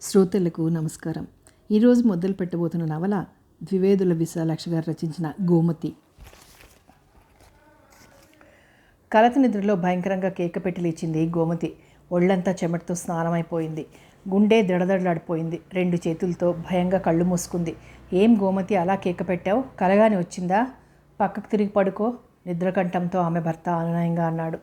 శ్రోతలకు నమస్కారం. ఈరోజు మొదలు పెట్టబోతున్న నవల ద్వివేదుల విశాలాక్షి గారు రచించిన గోమతి. కలత నిద్రలో భయంకరంగా కేక పెట్టి లేచింది గోమతి. ఒళ్ళంతా చెమటతో స్నానమైపోయింది. గుండె దడదడలాడిపోయింది. 2 చేతులతో భయంగా కళ్ళు మూసుకుంది. ఏం గోమతి అలా కేక పెట్టావు? కలగాని వచ్చిందా? పక్కకు తిరిగి పడుకో, నిద్రకంఠంతో ఆమె భర్త అనునయంగా అన్నాడు.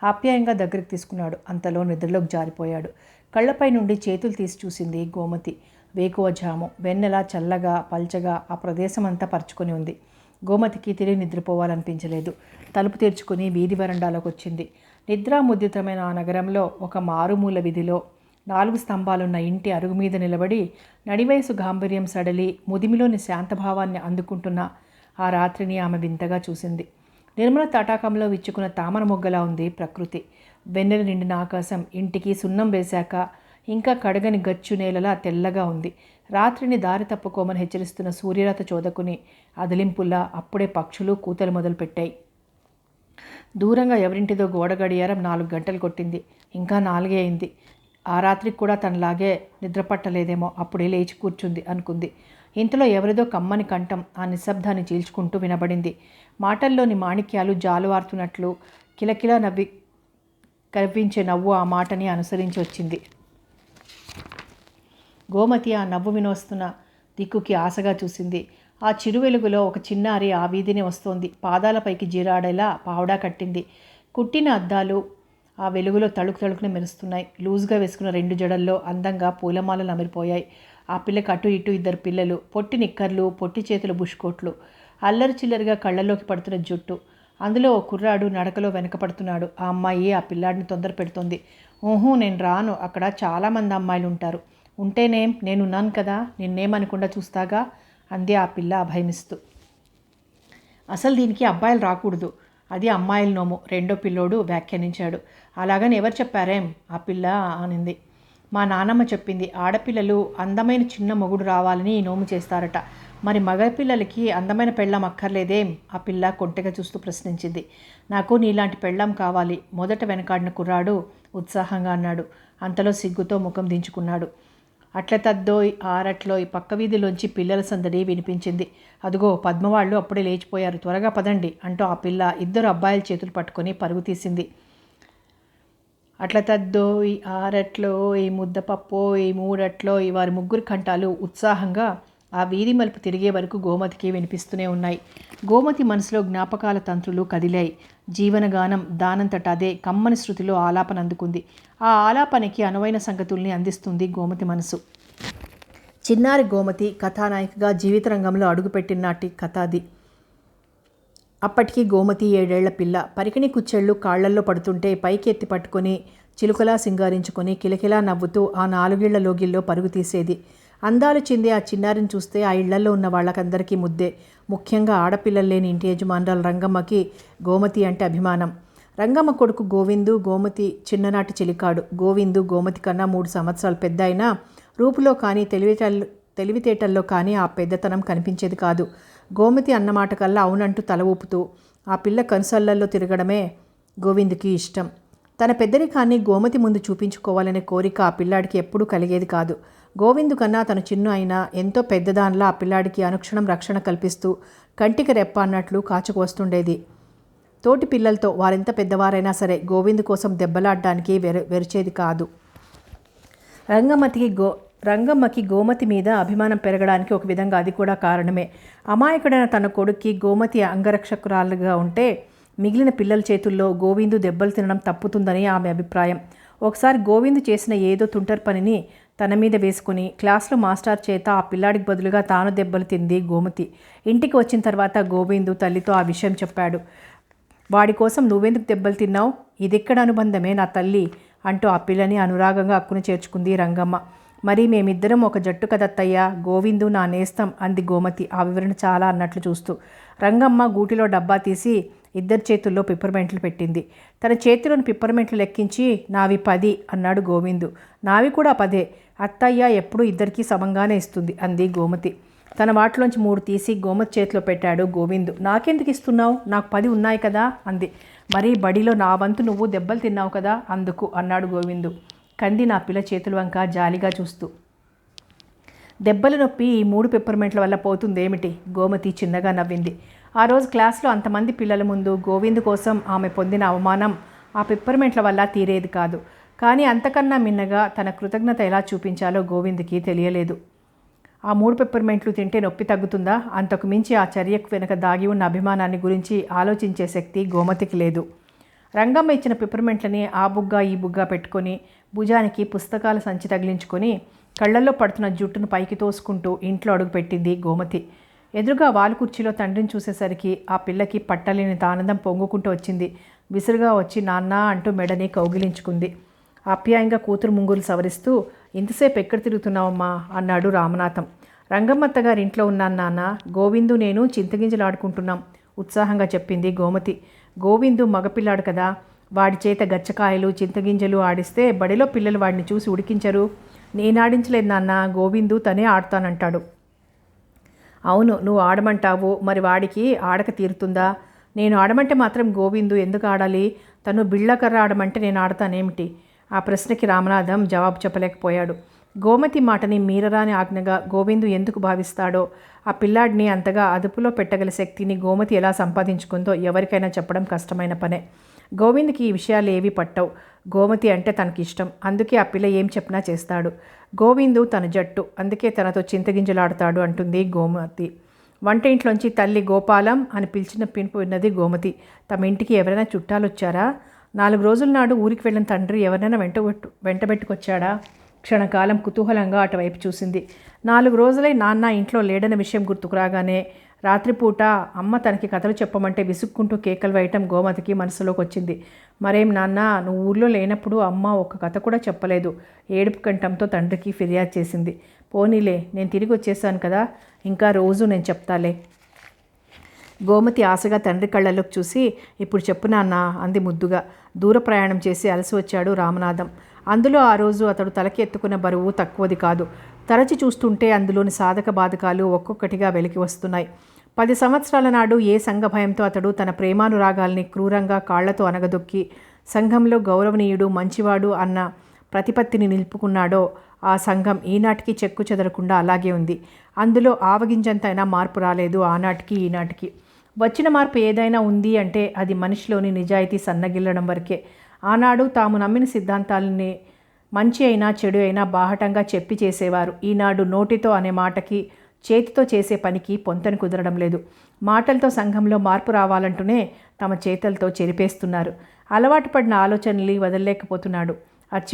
ఆప్యాయంగా దగ్గరికి తీసుకున్నాడు. అంతలో నిద్రలోకి జారిపోయాడు. కళ్ళపై నుండి చేతులు తీసి చూసింది గోమతి. వేకువ జాము, వెన్నెల చల్లగా పల్చగా ఆ ప్రదేశం అంతా పరుచుకొని ఉంది. గోమతికి తిరిగి నిద్రపోవాలనిపించలేదు. తలుపు తెరుచుకుని వీధి వరండాలోకి వచ్చింది. నిద్రాముద్రితమైన ఆ నగరంలో ఒక మారుమూల వీధిలో 4 స్తంభాలున్న ఇంటి అరుగు మీద నిలబడి నడివయసు గాంభీర్యం సడలి ముదిమిలోని శాంతభావాన్ని అందుకుంటున్న ఆ రాత్రిని ఆమె వింతగా చూసింది. నిర్మల తటాకంలో విచ్చుకున్న తామర మొగ్గలా ఉంది ప్రకృతి. వెన్నెల నిండిన ఆకాశం ఇంటికి సున్నం వేశాక ఇంకా కడగని గచ్చు నేలలా తెల్లగా ఉంది. రాత్రిని దారి తప్పుకోమని హెచ్చరిస్తున్న సూర్యరాత చోదకుని అదిలింపుల్లా అప్పుడే పక్షులు కూతలు మొదలుపెట్టాయి. దూరంగా ఎవరింటిదో గోడ గడియారం 4 గంటలు కొట్టింది. ఇంకా 4 అయింది. ఆ రాత్రికి కూడా తనలాగే నిద్రపట్టలేదేమో, అప్పుడే లేచి కూర్చుంది అనుకుంది. ఇంతలో ఎవరిదో కమ్మని కంఠం ఆ నిశ్శబ్దాన్ని చీల్చుకుంటూ వినబడింది. మాటల్లోని మాణిక్యాలు జాలువారుతున్నట్లు కిలకిలా కవ్వించే నవ్వు ఆ మాటని అనుసరించి వచ్చింది. గోమతి ఆ నవ్వు వినొస్తున్న దిక్కుకి ఆశగా చూసింది. ఆ చిరు వెలుగులో ఒక చిన్నారి ఆ వీధిని వస్తోంది. పాదాలపైకి జీరాడేలా పావడా కట్టింది. కుట్టిన అద్దాలు ఆ వెలుగులో తళుకు తళుకున మెరుస్తున్నాయి. లూజ్గా వేసుకున్న 2 జడల్లో అందంగా పూలమాలలు అమిరిపోయాయి. ఆ పిల్లకి అటు ఇటు 2 పిల్లలు, పొట్టి నిక్కర్లు, పొట్టి చేతుల బుష్కోట్లు, అల్లరి చిల్లరిగా కళ్ళల్లోకి పడుతున్న జుట్టు. అందులో ఓ కుర్రాడు నడకలో వెనకపడుతున్నాడు. ఆ అమ్మాయి ఆ పిల్లాడిని తొందర పెడుతోంది. ఊహూ, నేను రాను, అక్కడ చాలామంది అమ్మాయిలు ఉంటారు. ఉంటేనేం, నేనున్నాను కదా, నిన్నేమనకుండా చూస్తాగా అంది ఆ పిల్ల అభయమిస్తూ. అసలు దీనికి అబ్బాయిలు రాకూడదు, అది అమ్మాయిల నోము, రెండో పిల్లోడు వ్యాఖ్యానించాడు. అలాగని ఎవరు చెప్పారేం? ఆ పిల్ల అనింది. మా నాన్నమ్మ చెప్పింది. ఆడపిల్లలు అందమైన చిన్న మొగుడు రావాలని ఈ నోము చేస్తారట. మరి మగపిల్లలకి అందమైన పెళ్ళాం అక్కర్లేదేం? ఆ పిల్ల కొంటెగా చూస్తూ ప్రశ్నించింది. నాకు నీలాంటి పెళ్ళాం కావాలి, మొదట వెనకాడిన కుర్రాడు ఉత్సాహంగా అన్నాడు. అంతలో సిగ్గుతో ముఖం దించుకున్నాడు. అట్లతద్దోయ్ ఆరట్లోయ్ పక్క వీధిలోంచి పిల్లల సందడి వినిపించింది. అదుగో పద్మవాళ్ళు అప్పుడే లేచిపోయారు, త్వరగా పదండి అంటూ ఆ పిల్ల 2 అబ్బాయిల చేతులు పట్టుకొని పరుగు తీసింది. అట్లతద్దోయ్ ఆరట్లోయ్ ముద్దపప్పోయ్ మూడట్లోయ్ వారి 3 కంఠాలు ఉత్సాహంగా ఆ వీధి మలుపు తిరిగే వరకు గోమతికి వినిపిస్తూనే ఉన్నాయి. గోమతి మనసులో జ్ఞాపకాల తంత్రులు కదిలాయి. జీవనగానం దానంతట అదే కమ్మని శృతిలో ఆలాపన అందుకుంది. ఆ ఆలాపనకి అనువైన సంగతుల్ని అందిస్తుంది గోమతి మనసు. చిన్నారి గోమతి కథానాయికగా జీవిత రంగంలో అడుగుపెట్టిన నాటి కథ అది. అప్పటికి గోమతి 7 ఏళ్ల పిల్ల. పరికిణి కుచ్చెళ్ళు కాళ్లల్లో పడుతుంటే పైకి ఎత్తి పట్టుకొని చిలుకలా సింగారించుకొని కిలకిలా నవ్వుతూ ఆ 4 ఏళ్ల లోగిల్లో పరుగు తీసేది. అందాలు చెందే ఆ చిన్నారిని చూస్తే ఆ ఇళ్లలో ఉన్న వాళ్ళకందరికీ ముద్దే. ముఖ్యంగా ఆడపిల్లలు లేని ఇంటి యజమానురాలు రంగమ్మకి గోమతి అంటే అభిమానం. రంగమ్మ కొడుకు గోవిందు గోమతి చిన్ననాటి చెలికాడు. గోవిందు గోమతి కన్నా 3 సంవత్సరాలు పెద్ద అయినా రూపులో కానీ తెలివితేటల్లో కానీ ఆ పెద్దతనం కనిపించేది కాదు. గోమతి అన్నమాట కల్లా అవునంటూ తల ఊపుతూ ఆ పిల్ల కనుసల్లల్లో తిరగడమే గోవిందుకి ఇష్టం. తన పెద్దరికాన్ని గోమతి ముందు చూపించుకోవాలనే కోరిక ఆ పిల్లాడికి ఎప్పుడూ కలిగేది కాదు. గోవిందు కన్నా తను చిన్న అయినా ఎంతో పెద్దదానిలా ఆ పిల్లాడికి అనుక్షణం రక్షణ కల్పిస్తూ కంటికి రెప్ప అన్నట్లు కాచుకొస్తుండేది. తోటి పిల్లలతో వారెంత పెద్దవారైనా సరే గోవిందు కోసం దెబ్బలాడడానికి వెరిచేది కాదు. రంగమ్మకి గోమతి మీద అభిమానం పెరగడానికి ఒక విధంగా అది కూడా కారణమే. అమాయకుడైన తన కొడుక్కి గోమతి అంగరక్షకురాలుగా ఉంటే మిగిలిన పిల్లల చేతుల్లో గోవిందు దెబ్బలు తినడం తప్పుతుందని ఆమె అభిప్రాయం. ఒకసారి గోవిందు చేసిన ఏదో తుంటరి పనిని తన మీద వేసుకుని క్లాస్లో మాస్టర్ చేత ఆ పిల్లాడికి బదులుగా తాను దెబ్బలు తింది గోమతి. ఇంటికి వచ్చిన తర్వాత గోవిందు తల్లితో ఆ విషయం చెప్పాడు. వాడి కోసం నువ్వెందుకు దెబ్బలు తిన్నావు? ఇదెక్కడ అనుబంధమే నా తల్లి అంటూ ఆ పిల్లని అనురాగంగా అక్కున చేర్చుకుంది రంగమ్మ. మరి మేమిద్దరం ఒక జట్టు కదత్తయ్యా, గోవిందు నా నేస్తం అంది గోమతి ఆ వివరణ చాలా అన్నట్లు చూస్తూ. రంగమ్మ గూటిలో డబ్బా తీసి 2 చేతుల్లో పిప్పర్మెంట్లు పెట్టింది. తన చేతిలోని పిప్పర్మెంట్లు లెక్కించి నావి 10 అన్నాడు గోవిందు. నావి కూడా 10. అత్తయ్య ఎప్పుడూ ఇద్దరికీ సమంగానే ఇస్తుంది అంది గోమతి. తన వాటిలోంచి 3 తీసి గోమతి చేతిలో పెట్టాడు గోవిందు. నాకెందుకు ఇస్తున్నావు? నాకు 10 ఉన్నాయి కదా అంది. మరి బడిలో నా వంతు నువ్వు దెబ్బలు తిన్నావు కదా అందుకు అన్నాడు గోవిందు. కంది నా పిల్ల చేతుల వంక జాలిగా చూస్తూ. దెబ్బల నొప్పి ఈ 3 పెప్పర్మెంట్ల వల్ల పోతుందేమిటి? గోమతి చిన్నగా నవ్వింది. ఆ రోజు క్లాస్లో అంతమంది పిల్లల ముందు గోవింద్ కోసం ఆమె పొందిన అవమానం ఆ పెప్పర్మెంట్ల వల్ల తీరేది కాదు. కానీ అంతకన్నా మిన్నగా తన కృతజ్ఞత ఎలా చూపించాలో గోవింద్కి తెలియలేదు. ఆ 3 పెప్పర్మెంట్లు తింటే నొప్పి తగ్గుతుందా? అంతకు మించి ఆ చర్యకు వెనుక దాగి ఉన్న అభిమానాన్ని గురించి ఆలోచించే శక్తి గోమతికి లేదు. రంగమ్మ ఇచ్చిన పెప్పర్మెంట్లని ఆ బుగ్గ ఈ బుగ్గ పెట్టుకొని భుజానికి పుస్తకాల సంచి తగిలించుకొని కళ్ళల్లో పడుతున్న జుట్టును పైకి తోసుకుంటూ ఇంట్లో అడుగుపెట్టింది గోమతి. ఎదురుగా వాలు కుర్చీలో తండ్రిని చూసేసరికి ఆ పిల్లకి పట్టలేని ఆనందం పొంగుకుంటూ వచ్చింది. విసురుగా వచ్చి నాన్న అంటూ మెడని కౌగిలించుకుంది. ఆప్యాయంగా కూతురు ముంగులు సవరిస్తూ, ఇంతసేపు ఎక్కడ తిరుగుతున్నావమ్మా అన్నాడు రామనాథం. రంగమ్మత్త గారి ఇంట్లో ఉన్నాను నాన్న, గోవిందు నేను చింతగింజలాడుకుంటున్నాం ఉత్సాహంగా చెప్పింది గోమతి. గోవిందు మగపిల్లాడు కదా, వాడి చేత గచ్చకాయలు చింతగింజలు ఆడిస్తే బడిలో పిల్లలు వాడిని చూసి ఉడికించరు. నేను ఆడించలేదు నాన్న, గోవిందు తనే ఆడతానంటాడు. అవును, నువ్వు ఆడమంటావు, మరి వాడికి ఆడక తీరుతుందా? నేను ఆడమంటే మాత్రం గోవిందు ఎందుకు ఆడాలి? తను బిళ్ళకర్ర ఆడమంటే నేను ఆడతానేమిటి? ఆ ప్రశ్నకి రామనాథం జవాబు చెప్పలేకపోయాడు. గోమతి మాటని మీరరాని ఆజ్ఞగా గోవిందు ఎందుకు భావిస్తాడో, ఆ పిల్లాడిని అంతగా అదుపులో పెట్టగల శక్తిని గోమతి ఎలా సంపాదించుకుందో ఎవరికైనా చెప్పడం కష్టమైన పనే. గోవింద్కి ఈ విషయాలు ఏవీ పట్టవు. గోమతి అంటే తనకి ఇష్టం, అందుకే ఆ పిల్ల ఏం చెప్పినా చేస్తాడు. గోవిందు తన జట్టు, అందుకే తనతో చింతగింజలాడతాడు అంటుంది గోమతి. వంట ఇంట్లోంచి తల్లి గోపాలం అని పిలిచిన పిలుపు విన్నది గోమతి. తమ ఇంటికి ఎవరైనా చుట్టాలు వచ్చారా? 4 రోజుల నాడు ఊరికి వెళ్ళిన తండ్రి ఎవరైనా వెంటబెట్టుకొచ్చాడా? క్షణకాలం కుతూహలంగా అటువైపు చూసింది. 4 రోజులై నాన్న ఇంట్లో లేడన్న విషయం గుర్తుకు రాగానే రాత్రిపూట అమ్మ తనకి కథలు చెప్పమంటే విసుక్కుంటూ కేకలు వేయటం గోమతికి మనసులోకి వచ్చింది. మరేం నాన్న, నువ్వు ఊళ్ళో లేనప్పుడు అమ్మ ఒక్క కథ కూడా చెప్పలేదు. ఏడుపు కంఠంతో తండ్రికి ఫిర్యాదు చేసింది. పోనీలే, నేను తిరిగి వచ్చేసాను కదా, ఇంకా రోజు నేను చెప్తాలే. గోమతి ఆశగా తండ్రి కళ్ళలోకి చూసి, ఇప్పుడు చెప్పు నాన్న అంది ముద్దుగా. దూర ప్రయాణం చేసి అలసి వచ్చాడు రామనాథం. అందులో ఆ రోజు అతడు తలకి ఎత్తుకున్న బరువు తక్కువది కాదు. తరచి చూస్తుంటే అందులోని సాధక బాధకాలు ఒక్కొక్కటిగా వెలికి వస్తున్నాయి. 10 సంవత్సరాల నాడు ఏ సంఘ భయంతో అతడు తన ప్రేమానురాగాల్ని క్రూరంగా కాళ్లతో అనగదొక్కి సంఘంలో గౌరవనీయుడు మంచివాడు అన్న ప్రతిపత్తిని నిలుపుకున్నాడో ఆ సంఘం ఈనాటికి చెక్కు చెదరకుండా అలాగే ఉంది. అందులో ఆవగింజంతైనా మార్పు రాలేదు ఆనాటికి ఈనాటికి. వచ్చిన మార్పు ఏదైనా ఉంది అంటే అది మనిషిలోని నిజాయితీ సన్నగిల్లడం వరకే. ఆనాడు తాము నమ్మిన సిద్ధాంతాలని మంచి అయినా చెడు అయినా బాహటంగా చెప్పి చేసేవారు. ఈనాడు నోటితో అనే మాటకి చేతితో చేసే పనికి పొంతని కుదరడం లేదు. మాటలతో సంఘంలో మార్పు రావాలంటూనే తమ చేతలతో చెరిపేస్తున్నారు. అలవాటు పడిన ఆలోచనల్ని వదలలేకపోతున్నాడు.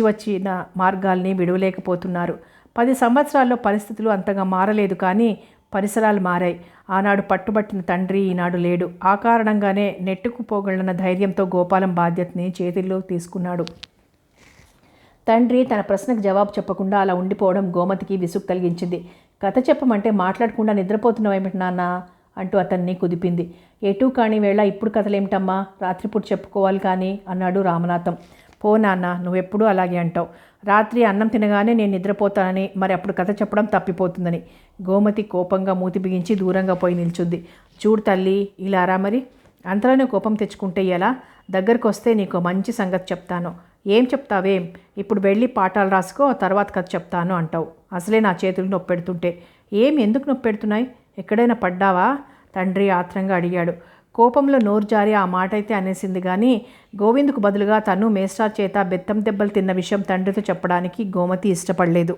వచ్చిన మార్గాల్ని విడవలేకపోతున్నారు. 10 సంవత్సరాల్లో పరిస్థితులు అంతగా మారలేదు, కానీ పరిసరాలు మారాయి. ఆనాడు పట్టుబట్టిన తండ్రి ఈనాడు లేడు. ఆ కారణంగానే నెట్టుకుపోగలన్న ధైర్యంతో గోపాలం బాధ్యతని చేతుల్లో తీసుకున్నాడు. తండ్రి తన ప్రశ్నకు జవాబు చెప్పకుండా అలా ఉండిపోవడం గోమతికి విసుగు కలిగించింది. కథ చెప్పమంటే మాట్లాడకుండా నిద్రపోతున్నావేమిటి నాన్న అంటూ అతన్ని కుదిపింది. ఎటూ కాని వేళ ఇప్పుడు కథలేమిటమ్మా, రాత్రిపూట చెప్పుకోవాలి కానీ అన్నాడు రామనాథం. పో నాన్న, నువ్వెప్పుడూ అలాగే అంటావు. రాత్రి అన్నం తినగానే నేను నిద్రపోతానని, మరి అప్పుడు కథ చెప్పడం తప్పిపోతుందని. గోమతి కోపంగా మూతి బిగించి దూరంగా పోయి నిల్చుంది. చూడు తల్లి, ఇలా రా మరి. అంతలోనే కోపం తెచ్చుకుంటే ఎలా? దగ్గరకు వస్తే నీకు మంచి సంగతి చెప్తాను. ఏం చెప్తావేం? ఇప్పుడు వెళ్ళి పాఠాలు రాసుకో, తర్వాత కథ చెప్తాను అంటావు. అసలే నా చేతులు నొప్పెడుతుంటే. ఎందుకు నొప్పెడుతున్నాయి? ఎక్కడైనా పడ్డావా? తండ్రి ఆత్రంగా అడిగాడు. కోపంలో నోరు జారి ఆ మాట అయితే అనేసింది, కానీ గోవిందుకు బదులుగా తను మేస్టార్ చేత బెత్తం దెబ్బలు తిన్న విషయం తండ్రితో చెప్పడానికి గోమతి ఇష్టపడలేదు.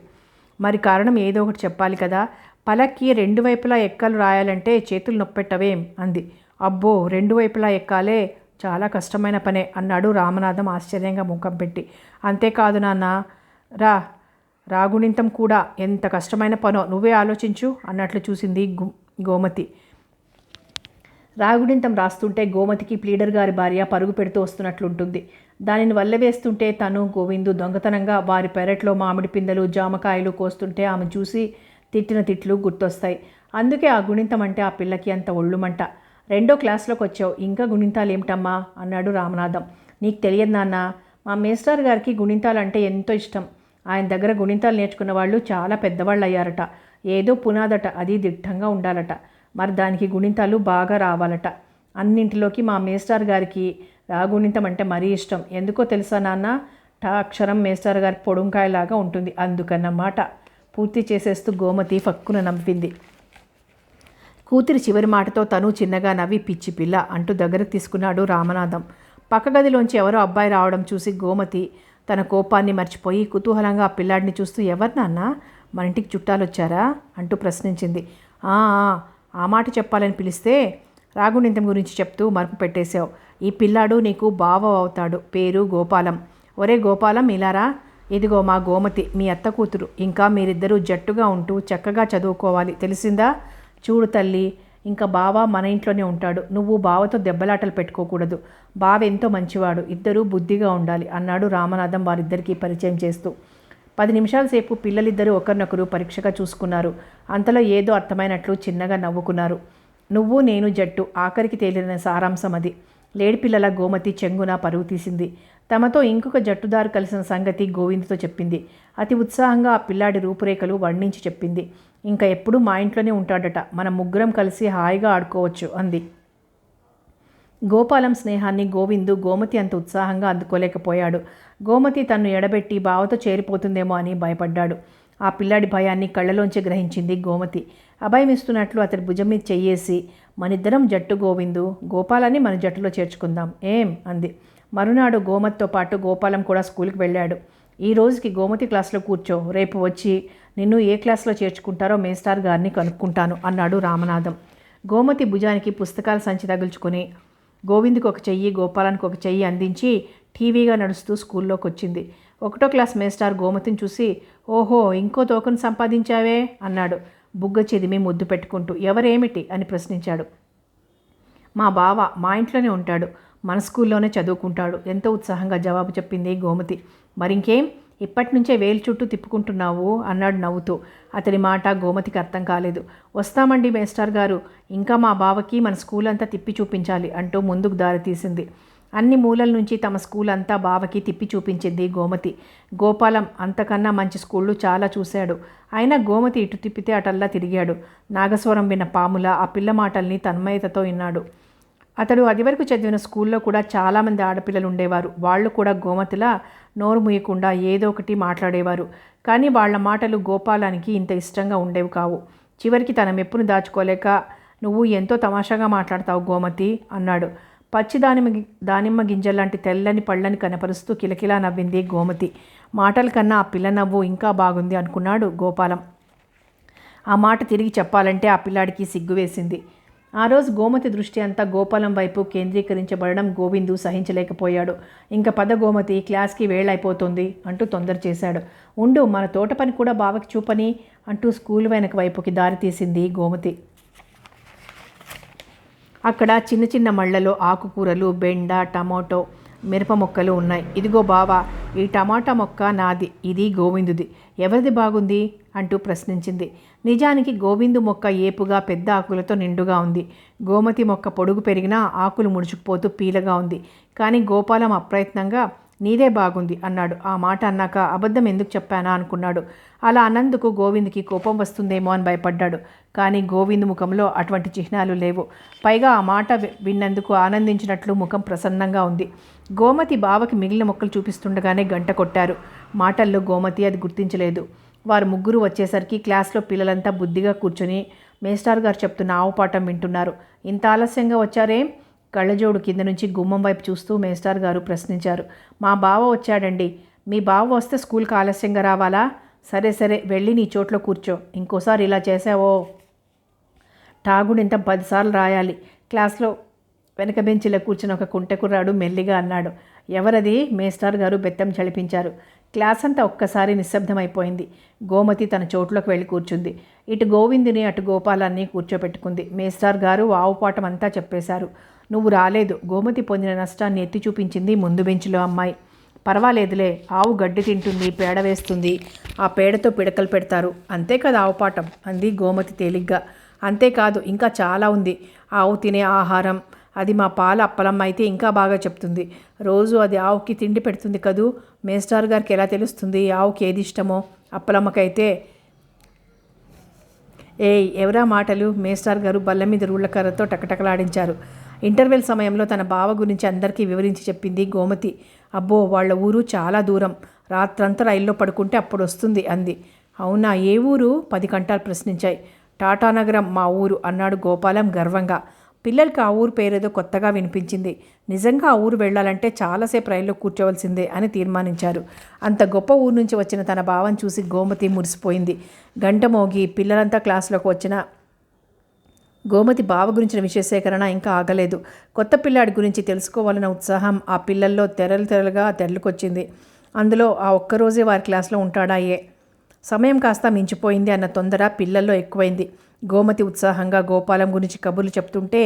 మరి కారణం ఏదో ఒకటి చెప్పాలి కదా. పలక్కి 2 వైపులా ఎక్కలు రాయాలంటే చేతులు నొప్పెట్టవేం అంది. అబ్బో, 2 వైపులా ఎక్కాలే, చాలా కష్టమైన పనే అన్నాడు రామనాథం ఆశ్చర్యంగా ముఖం పెట్టి. అంతేకాదు నాన్న, రాగుణింతం కూడా ఎంత కష్టమైన పనో నువ్వే ఆలోచించు అన్నట్లు చూసింది గోమతి. రాగుడింతం రాస్తుంటే గోమతికి ప్లీడర్ గారి భార్య పరుగు పెడుతూ వస్తున్నట్లుంటుంది. దానిని వల్లవేస్తుంటే తను గోవిందు దొంగతనంగా వారి పెరట్లో మామిడి పిందెలు జామకాయలు కోస్తుంటే ఆమె చూసి తిట్టిన తిట్లు గుర్తొస్తాయి. అందుకే ఆ గుణింతం అంటే ఆ పిల్లకి అంత ఒళ్ళుమంట. 2వ క్లాస్లోకి వచ్చావు, ఇంకా గుణింతాలు ఏమిటమ్మా అన్నాడు రామనాథం. నీకు తెలియదు నాన్న, మా మేస్టార్ గారికి గుణింతాలు అంటే ఎంతో ఇష్టం. ఆయన దగ్గర గుణింతాలు నేర్చుకున్న వాళ్ళు చాలా పెద్దవాళ్ళు అయ్యారట. ఏదో పునాదట, అది దిట్టంగా ఉండాలట. మరి దానికి గుణింతాలు బాగా రావాలట. అన్నింటిలోకి మా మేస్టార్ గారికి రాగుణింతం అంటే మరీ ఇష్టం. ఎందుకో తెలుసా నాన్న? టా అక్షరం మేస్టార్ గారి పొడుంకాయలాగా ఉంటుంది, అందుకన్నమాట. పూర్తి చేసేస్తూ గోమతి ఫక్కున నవ్వింది. కూతురి చివరి మాటతో తను చిన్నగా నవ్వి పిచ్చి పిల్ల అంటూ దగ్గరకు తీసుకున్నాడు రామనాథం. పక్క గదిలోంచి ఎవరో అబ్బాయి రావడం చూసి గోమతి తన కోపాన్ని మర్చిపోయి కుతూహలంగా ఆ పిల్లాడిని చూస్తూ, ఎవరు నాన్న, మన ఇంటికి చుట్టాలొచ్చారా అంటూ ప్రశ్నించింది. ఆ మాట చెప్పాలని పిలిస్తే రాగుణింతం గురించి చెప్తూ మరుపు పెట్టేశావు. ఈ పిల్లాడు నీకు బావ అవుతాడు. పేరు గోపాలం. ఒరే గోపాలం, ఇలారా. ఇదిగో మా గోమతి, మీ అత్త కూతురు. ఇంకా మీరిద్దరూ జట్టుగా ఉంటూ చక్కగా చదువుకోవాలి, తెలిసిందా? చూడు తల్లి, ఇంకా బావ మన ఇంట్లోనే ఉంటాడు. నువ్వు బావతో దెబ్బలాటలు పెట్టుకోకూడదు. బావ ఎంతో మంచివాడు. ఇద్దరూ బుద్ధిగా ఉండాలి అన్నాడు రామనాథం వారిద్దరికీ పరిచయం చేస్తూ. 10 నిమిషాల సేపు పిల్లలిద్దరూ ఒకరినొకరు పరీక్షగా చూసుకున్నారు. అంతలో ఏదో అర్థమైనట్లు చిన్నగా నవ్వుకున్నారు. నువ్వు నేను జట్టు, ఆఖరికి తేలిన సారాంశం అది. లేడిపిల్లల గోమతి చెంగున పరుగు తీసింది. తమతో ఇంకొక జట్టుదారు కలిసిన సంగతి గోవిందుతో చెప్పింది. అతి ఉత్సాహంగా ఆ పిల్లాడి రూపురేఖలు వర్ణించి చెప్పింది. ఇంకా ఎప్పుడూ మా ఇంట్లోనే ఉంటాడట. మనం ముగ్గురం కలిసి హాయిగా ఆడుకోవచ్చు అంది. గోపాలం స్నేహాన్ని గోమతి అంత ఉత్సాహంగా అందుకోలేకపోయాడు. గోమతి తన్ను ఎడబెట్టి బావతో చేరిపోతుందేమో అని భయపడ్డాడు. ఆ పిల్లాడి భయాన్ని కళ్ళలోంచి గ్రహించింది గోమతి. అభయమిస్తున్నట్లు అతడి భుజం మీద చెయ్యేసి, మనిద్దరం జట్టు గోవిందు, గోపాలాన్ని మన జట్టులో చేర్చుకుందాం ఏం అంది. మరునాడు గోమతితో పాటు గోపాలం కూడా స్కూల్కి వెళ్ళాడు. ఈ రోజుకి గోమతి క్లాస్లో కూర్చో, రేపు వచ్చి నిన్ను ఏ క్లాస్లో చేర్చుకుంటారో మేస్టార్ గారిని కనుక్కుంటాను అన్నాడు రామనాథం. గోమతి భుజానికి పుస్తకాల సంచి తగుల్చుకొని గోవిందుకు ఒక చెయ్యి, గోపాలానికి ఒక చెయ్యి అందించి టీవీగా నడుస్తూ స్కూల్లోకి వచ్చింది. 1వ క్లాస్ మేస్టార్ గోమతిని చూసి, ఓహో, ఇంకో తోకను సంపాదించావే అన్నాడు బుగ్గ చెదిమి ముద్దు పెట్టుకుంటూ. ఎవరేమిటి అని ప్రశ్నించాడు. మా బావ మా ఇంట్లోనే ఉంటాడు, మన స్కూల్లోనే చదువుకుంటాడు ఎంతో ఉత్సాహంగా జవాబు చెప్పింది గోమతి. మరింకేం, ఇప్పటి నుంచే వేలు చుట్టూ తిప్పుకుంటున్నావు అన్నాడు నవ్వుతూ. అతడి మాట గోమతికి అర్థం కాలేదు. వస్తామండి మేస్టార్ గారు, ఇంకా మా బావకి మన స్కూల్ అంతా తిప్పి చూపించాలి అంటూ ముందుకు దారి తీసింది. అన్ని మూలల నుంచి తమ స్కూల్ అంతా బావకి తిప్పి చూపించింది గోమతి. గోపాలం అంతకన్నా మంచి స్కూళ్ళు చాలా చూశాడు. అయినా గోమతి ఇటు తిప్పితే అటల్లా తిరిగాడు. నాగస్వరం విన్న పాముల ఆ పిల్ల మాటల్ని తన్మయతతో విన్నాడు. అతడు అదివరకు చదివిన స్కూల్లో కూడా చాలామంది ఆడపిల్లలు ఉండేవారు. వాళ్ళు కూడా గోమతిలా నోరు ముయ్యకుండా ఏదో ఒకటి మాట్లాడేవారు. కానీ వాళ్ల మాటలు గోపాలానికి ఇంత ఇష్టంగా ఉండేవి కావు. చివరికి తన మెప్పును దాచుకోలేక, నువ్వు ఎంతో తమాషాగా మాట్లాడతావు గోమతి అన్నాడు. పచ్చి దానిమ్మ గింజల్లాంటి తెల్లని పళ్ళని కనపరుస్తూ కిలకిలా నవ్వింది గోమతి. మాటల కన్నా ఆ పిల్ల నవ్వు ఇంకా బాగుంది అనుకున్నాడు గోపాలం. ఆ మాట తిరిగి చెప్పాలంటే ఆ పిల్లాడికి సిగ్గు వేసింది. ఆ రోజు గోమతి దృష్టి అంతా గోపాలం వైపు కేంద్రీకరించబడడం గోవిందు సహించలేకపోయాడు. ఇంకా పద గోమతి, క్లాస్కి వేళైపోతుంది అంటూ తొందర చేశాడు. ఉండు, మన తోట పని కూడా బావకి చూపని అంటూ స్కూల్ వెనక వైపుకి దారి తీసింది గోమతి. అక్కడ చిన్న చిన్న మళ్లలో ఆకుకూరలు, బెండ, టమాటో, మిరప మొక్కలు ఉన్నాయి. ఇదిగో బావా, ఈ టమాటా మొక్క నాది, ఇది గోవిందుది. ఎవరిది బాగుంది అంటూ ప్రశ్నించింది. నిజానికి గోవిందు మొక్క ఏపుగా పెద్ద ఆకులతో నిండుగా ఉంది. గోమతి మొక్క పొడుగు పెరిగినా ఆకులు ముడుచుకుపోతూ పీలగా ఉంది. కానీ గోపాలం అప్రయత్నంగా నీదే బాగుంది అన్నాడు. ఆ మాట అన్నాక అబద్ధం ఎందుకు చెప్పానా అనుకున్నాడు. అలా అన్నందుకు గోవిందుకి కోపం వస్తుందేమో అని భయపడ్డాడు. కానీ గోవిందు ముఖంలో అటువంటి చిహ్నాలు లేవు. పైగా ఆ మాట విన్నందుకు ఆనందించినట్లు ముఖం ప్రసన్నంగా ఉంది. గోమతి బావకి మిగిలిన మొక్కలు చూపిస్తుండగానే గంట కొట్టారు. మాటల్లో గోమతి అది గుర్తించలేదు. వారు ముగ్గురు వచ్చేసరికి క్లాస్లో పిల్లలంతా బుద్ధిగా కూర్చొని మేస్టార్ గారు చెప్తున్న ఆవుపాఠం వింటున్నారు. ఇంత ఆలస్యంగా వచ్చారేం? కళ్ళజోడు కింద నుంచి గుమ్మం వైపు చూస్తూ మేస్టార్ గారు ప్రశ్నించారు. మా బావ వచ్చాడండి. మీ బావ వస్తే స్కూల్కి ఆలస్యంగా రావాలా? సరే సరే, వెళ్ళి నీ చోట్లో కూర్చో. ఇంకోసారి ఇలా చేసావో టాగుడింత 10 సార్లు రాయాలి. క్లాస్లో వెనక బెంచిలో కూర్చుని ఒక కుంటెకుర్రాడు మెల్లిగా అన్నాడు. ఎవరది? మేస్టార్ గారు బెత్తం చలిపించారు. క్లాస్ అంతా ఒక్కసారి నిశ్శబ్దమైపోయింది. గోమతి తన చోట్లోకి వెళ్ళి కూర్చుంది. ఇటు గోవిందుని అటు గోపాలాన్ని కూర్చోపెట్టుకుంది. మేస్టార్ గారు ఆవుపాఠం అంతా చెప్పేశారు. నువ్వు రాలేదు. గోమతి పొందిన నష్టాన్ని ఎత్తి చూపించింది ముందు బెంచ్లో అమ్మాయి. పర్వాలేదులే, ఆవు గడ్డి తింటుంది, పేడ వేస్తుంది, ఆ పేడతో పిడకలు పెడతారు, అంతే కదా ఆవుపాఠం అంది గోమతి తేలిగ్గా. అంతేకాదు, ఇంకా చాలా ఉంది. ఆవు తినే ఆహారం, అది మా పాల అప్పలమ్మ అయితే ఇంకా బాగా చెప్తుంది. రోజు అది ఆవుకి తిండి పెడుతుంది కదూ. మేస్టార్ గారికి ఎలా తెలుస్తుంది ఆవుకి ఏది ఇష్టమో? అప్పలమ్మకైతే. ఎవరా మాటలు? మేస్టార్ గారు బల్ల మీద రూళ్ళకర్రతో టకటకలాడించారు. ఇంటర్వెల్ సమయంలో తన బావ గురించి అందరికీ వివరించి చెప్పింది గోమతి. అబ్బో, వాళ్ళ ఊరు చాలా దూరం, రాత్రంతా రైల్లో పడుకుంటే అప్పుడు వస్తుంది అంది. అవునా, ఏ ఊరు? 10 కంఠాలు ప్రశ్నించాయి. టాటానగరం మా ఊరు అన్నాడు గోపాలం గర్వంగా. పిల్లలకి ఆ ఊరు పేరేదో కొత్తగా వినిపించింది. నిజంగా ఆ ఊరు వెళ్ళాలంటే చాలాసేపు రైల్లో కూర్చోవలసిందే అని తీర్మానించారు. అంత గొప్ప ఊరు నుంచి వచ్చిన తన భావం చూసి గోమతి మురిసిపోయింది. గంట మోగి పిల్లలంతా క్లాసులోకి వచ్చిన గోమతి బావ గురించిన విషయ సేకరణ ఇంకా ఆగలేదు. కొత్త పిల్లాడి గురించి తెలుసుకోవాలన్న ఉత్సాహం ఆ పిల్లల్లో తెరలుగా తెరలుకొచ్చింది. అందులో ఆ ఒక్కరోజే వారి క్లాస్లో ఉంటాడాయే. సమయం కాస్త మించిపోయింది అన్న తొందర పిల్లల్లో ఎక్కువైంది. గోమతి ఉత్సాహంగా గోపాలం గురించి కబుర్లు చెప్తుంటే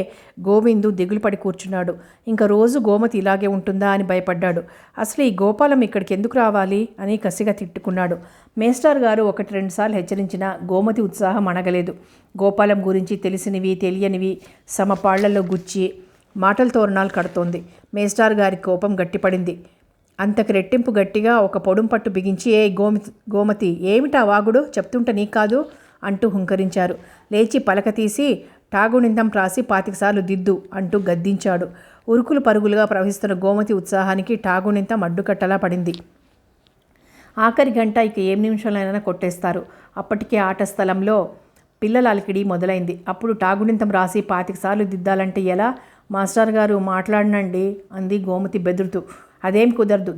గోవిందు దిగులు పడి కూర్చున్నాడు. ఇంకా రోజు గోమతి ఇలాగే ఉంటుందా అని భయపడ్డాడు. అసలు ఈ గోపాలం ఇక్కడికి ఎందుకు రావాలి అని కసిగా తిట్టుకున్నాడు. మేస్టార్ గారు 1-2 సార్లు హెచ్చరించినా గోమతి ఉత్సాహం అణగలేదు. గోపాలం గురించి తెలిసినవి తెలియనివి సమపాళ్లలో గుచ్చి మాటల తోరణాలు కడుతోంది. మేస్టార్ గారి కోపం గట్టిపడింది. అంతకు రెట్టింపు గట్టిగా ఒక పొడుం పట్టు బిగించి, ఏ గోమతి ఏమిటా వాగుడు, చెప్తుంటే నీ కాదు అంటూ హుంకరించారు. లేచి పలక తీసి టాగునిందం రాసి 25 సార్లు దిద్దు అంటూ గద్దించాడు. ఉరుకులు పరుగులుగా ప్రవహిస్తున్న గోమతి ఉత్సాహానికి టాగునింతం అడ్డుకట్టలా పడింది. ఆఖరి గంట ఇక ఏం నిమిషాలైనా కొట్టేస్తారు. అప్పటికే ఆట స్థలంలో పిల్లల అలికిడి మొదలైంది. అప్పుడు టాగునింతం రాసి 25 సార్లు దిద్దాలంటే ఎలా? మాస్టర్ గారు మాట్లాడనండి అంది గోమతి బెదురుతూ. అదేం కుదరదు,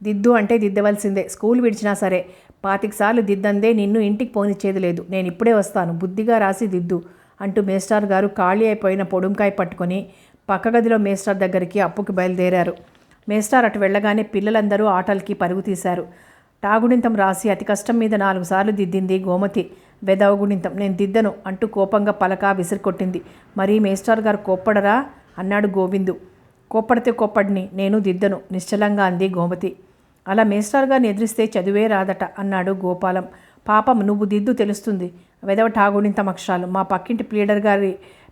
దిద్దు అంటే దిద్దవలసిందే, స్కూల్ విడిచినా సరే. 25 సార్లు దిద్దందే నిన్ను ఇంటికి పోనిచ్చేది లేదు. నేను ఇప్పుడే వస్తాను, బుద్ధిగా రాసి దిద్దు అంటూ మేస్టార్ గారు ఖాళీ అయిపోయిన పొడుంకాయ పట్టుకొని పక్క గదిలో మేస్టార్ దగ్గరికి అప్పుకి బయలుదేరారు. మేస్టార్ అటు వెళ్ళగానే పిల్లలందరూ ఆటలకి పరుగు తీశారు. టాగుణింతం రాసి అతి కష్టం మీద 4 సార్లు దిద్దింది గోమతి. వెదవగుణింతం, నేను దిద్దను అంటూ కోపంగా పలక విసిరికొట్టింది. మరి మేస్టార్ గారు కోప్పడరా అన్నాడు గోవిందు. కోప్పడితే కోప్పడిని, నేను దిద్దను నిశ్చలంగా అంది గోమతి. అలా మేస్టార్ గారిని ఎదిరిస్తే చదువే రాదట అన్నాడు గోపాలం. పాపం, నువ్వు దిద్దు తెలుస్తుంది. వెదవ టాగుణింతం అక్షరాలు మా పక్కింటి ప్లీడర్ గారి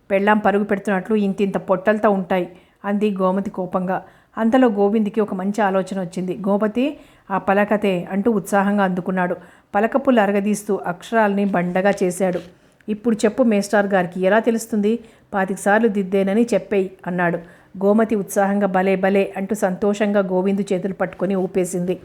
పెళ్ళాం పరుగు పెడుతున్నట్లు ఇంతింత పొట్టలతో ఉంటాయి అంది గోమతి కోపంగా. అంతలో గోవిందుకి ఒక మంచి ఆలోచన వచ్చింది. గోమతి, ఆ పలకతే అంటూ ఉత్సాహంగా అందుకున్నాడు. పలక పుల్ల అరగదీస్తూ అక్షరాల్ని బండగా చేశాడు. ఇప్పుడు చెప్పు మేస్టార్ గారికి ఎలా తెలుస్తుంది? 25 సార్లు దిద్దేనని చెప్పేయి అన్నాడు. గోమతి ఉత్సాహంగా భలే భలే అంటూ సంతోషంగా గోవిందు చేతులు పట్టుకొని ఊపేసింది.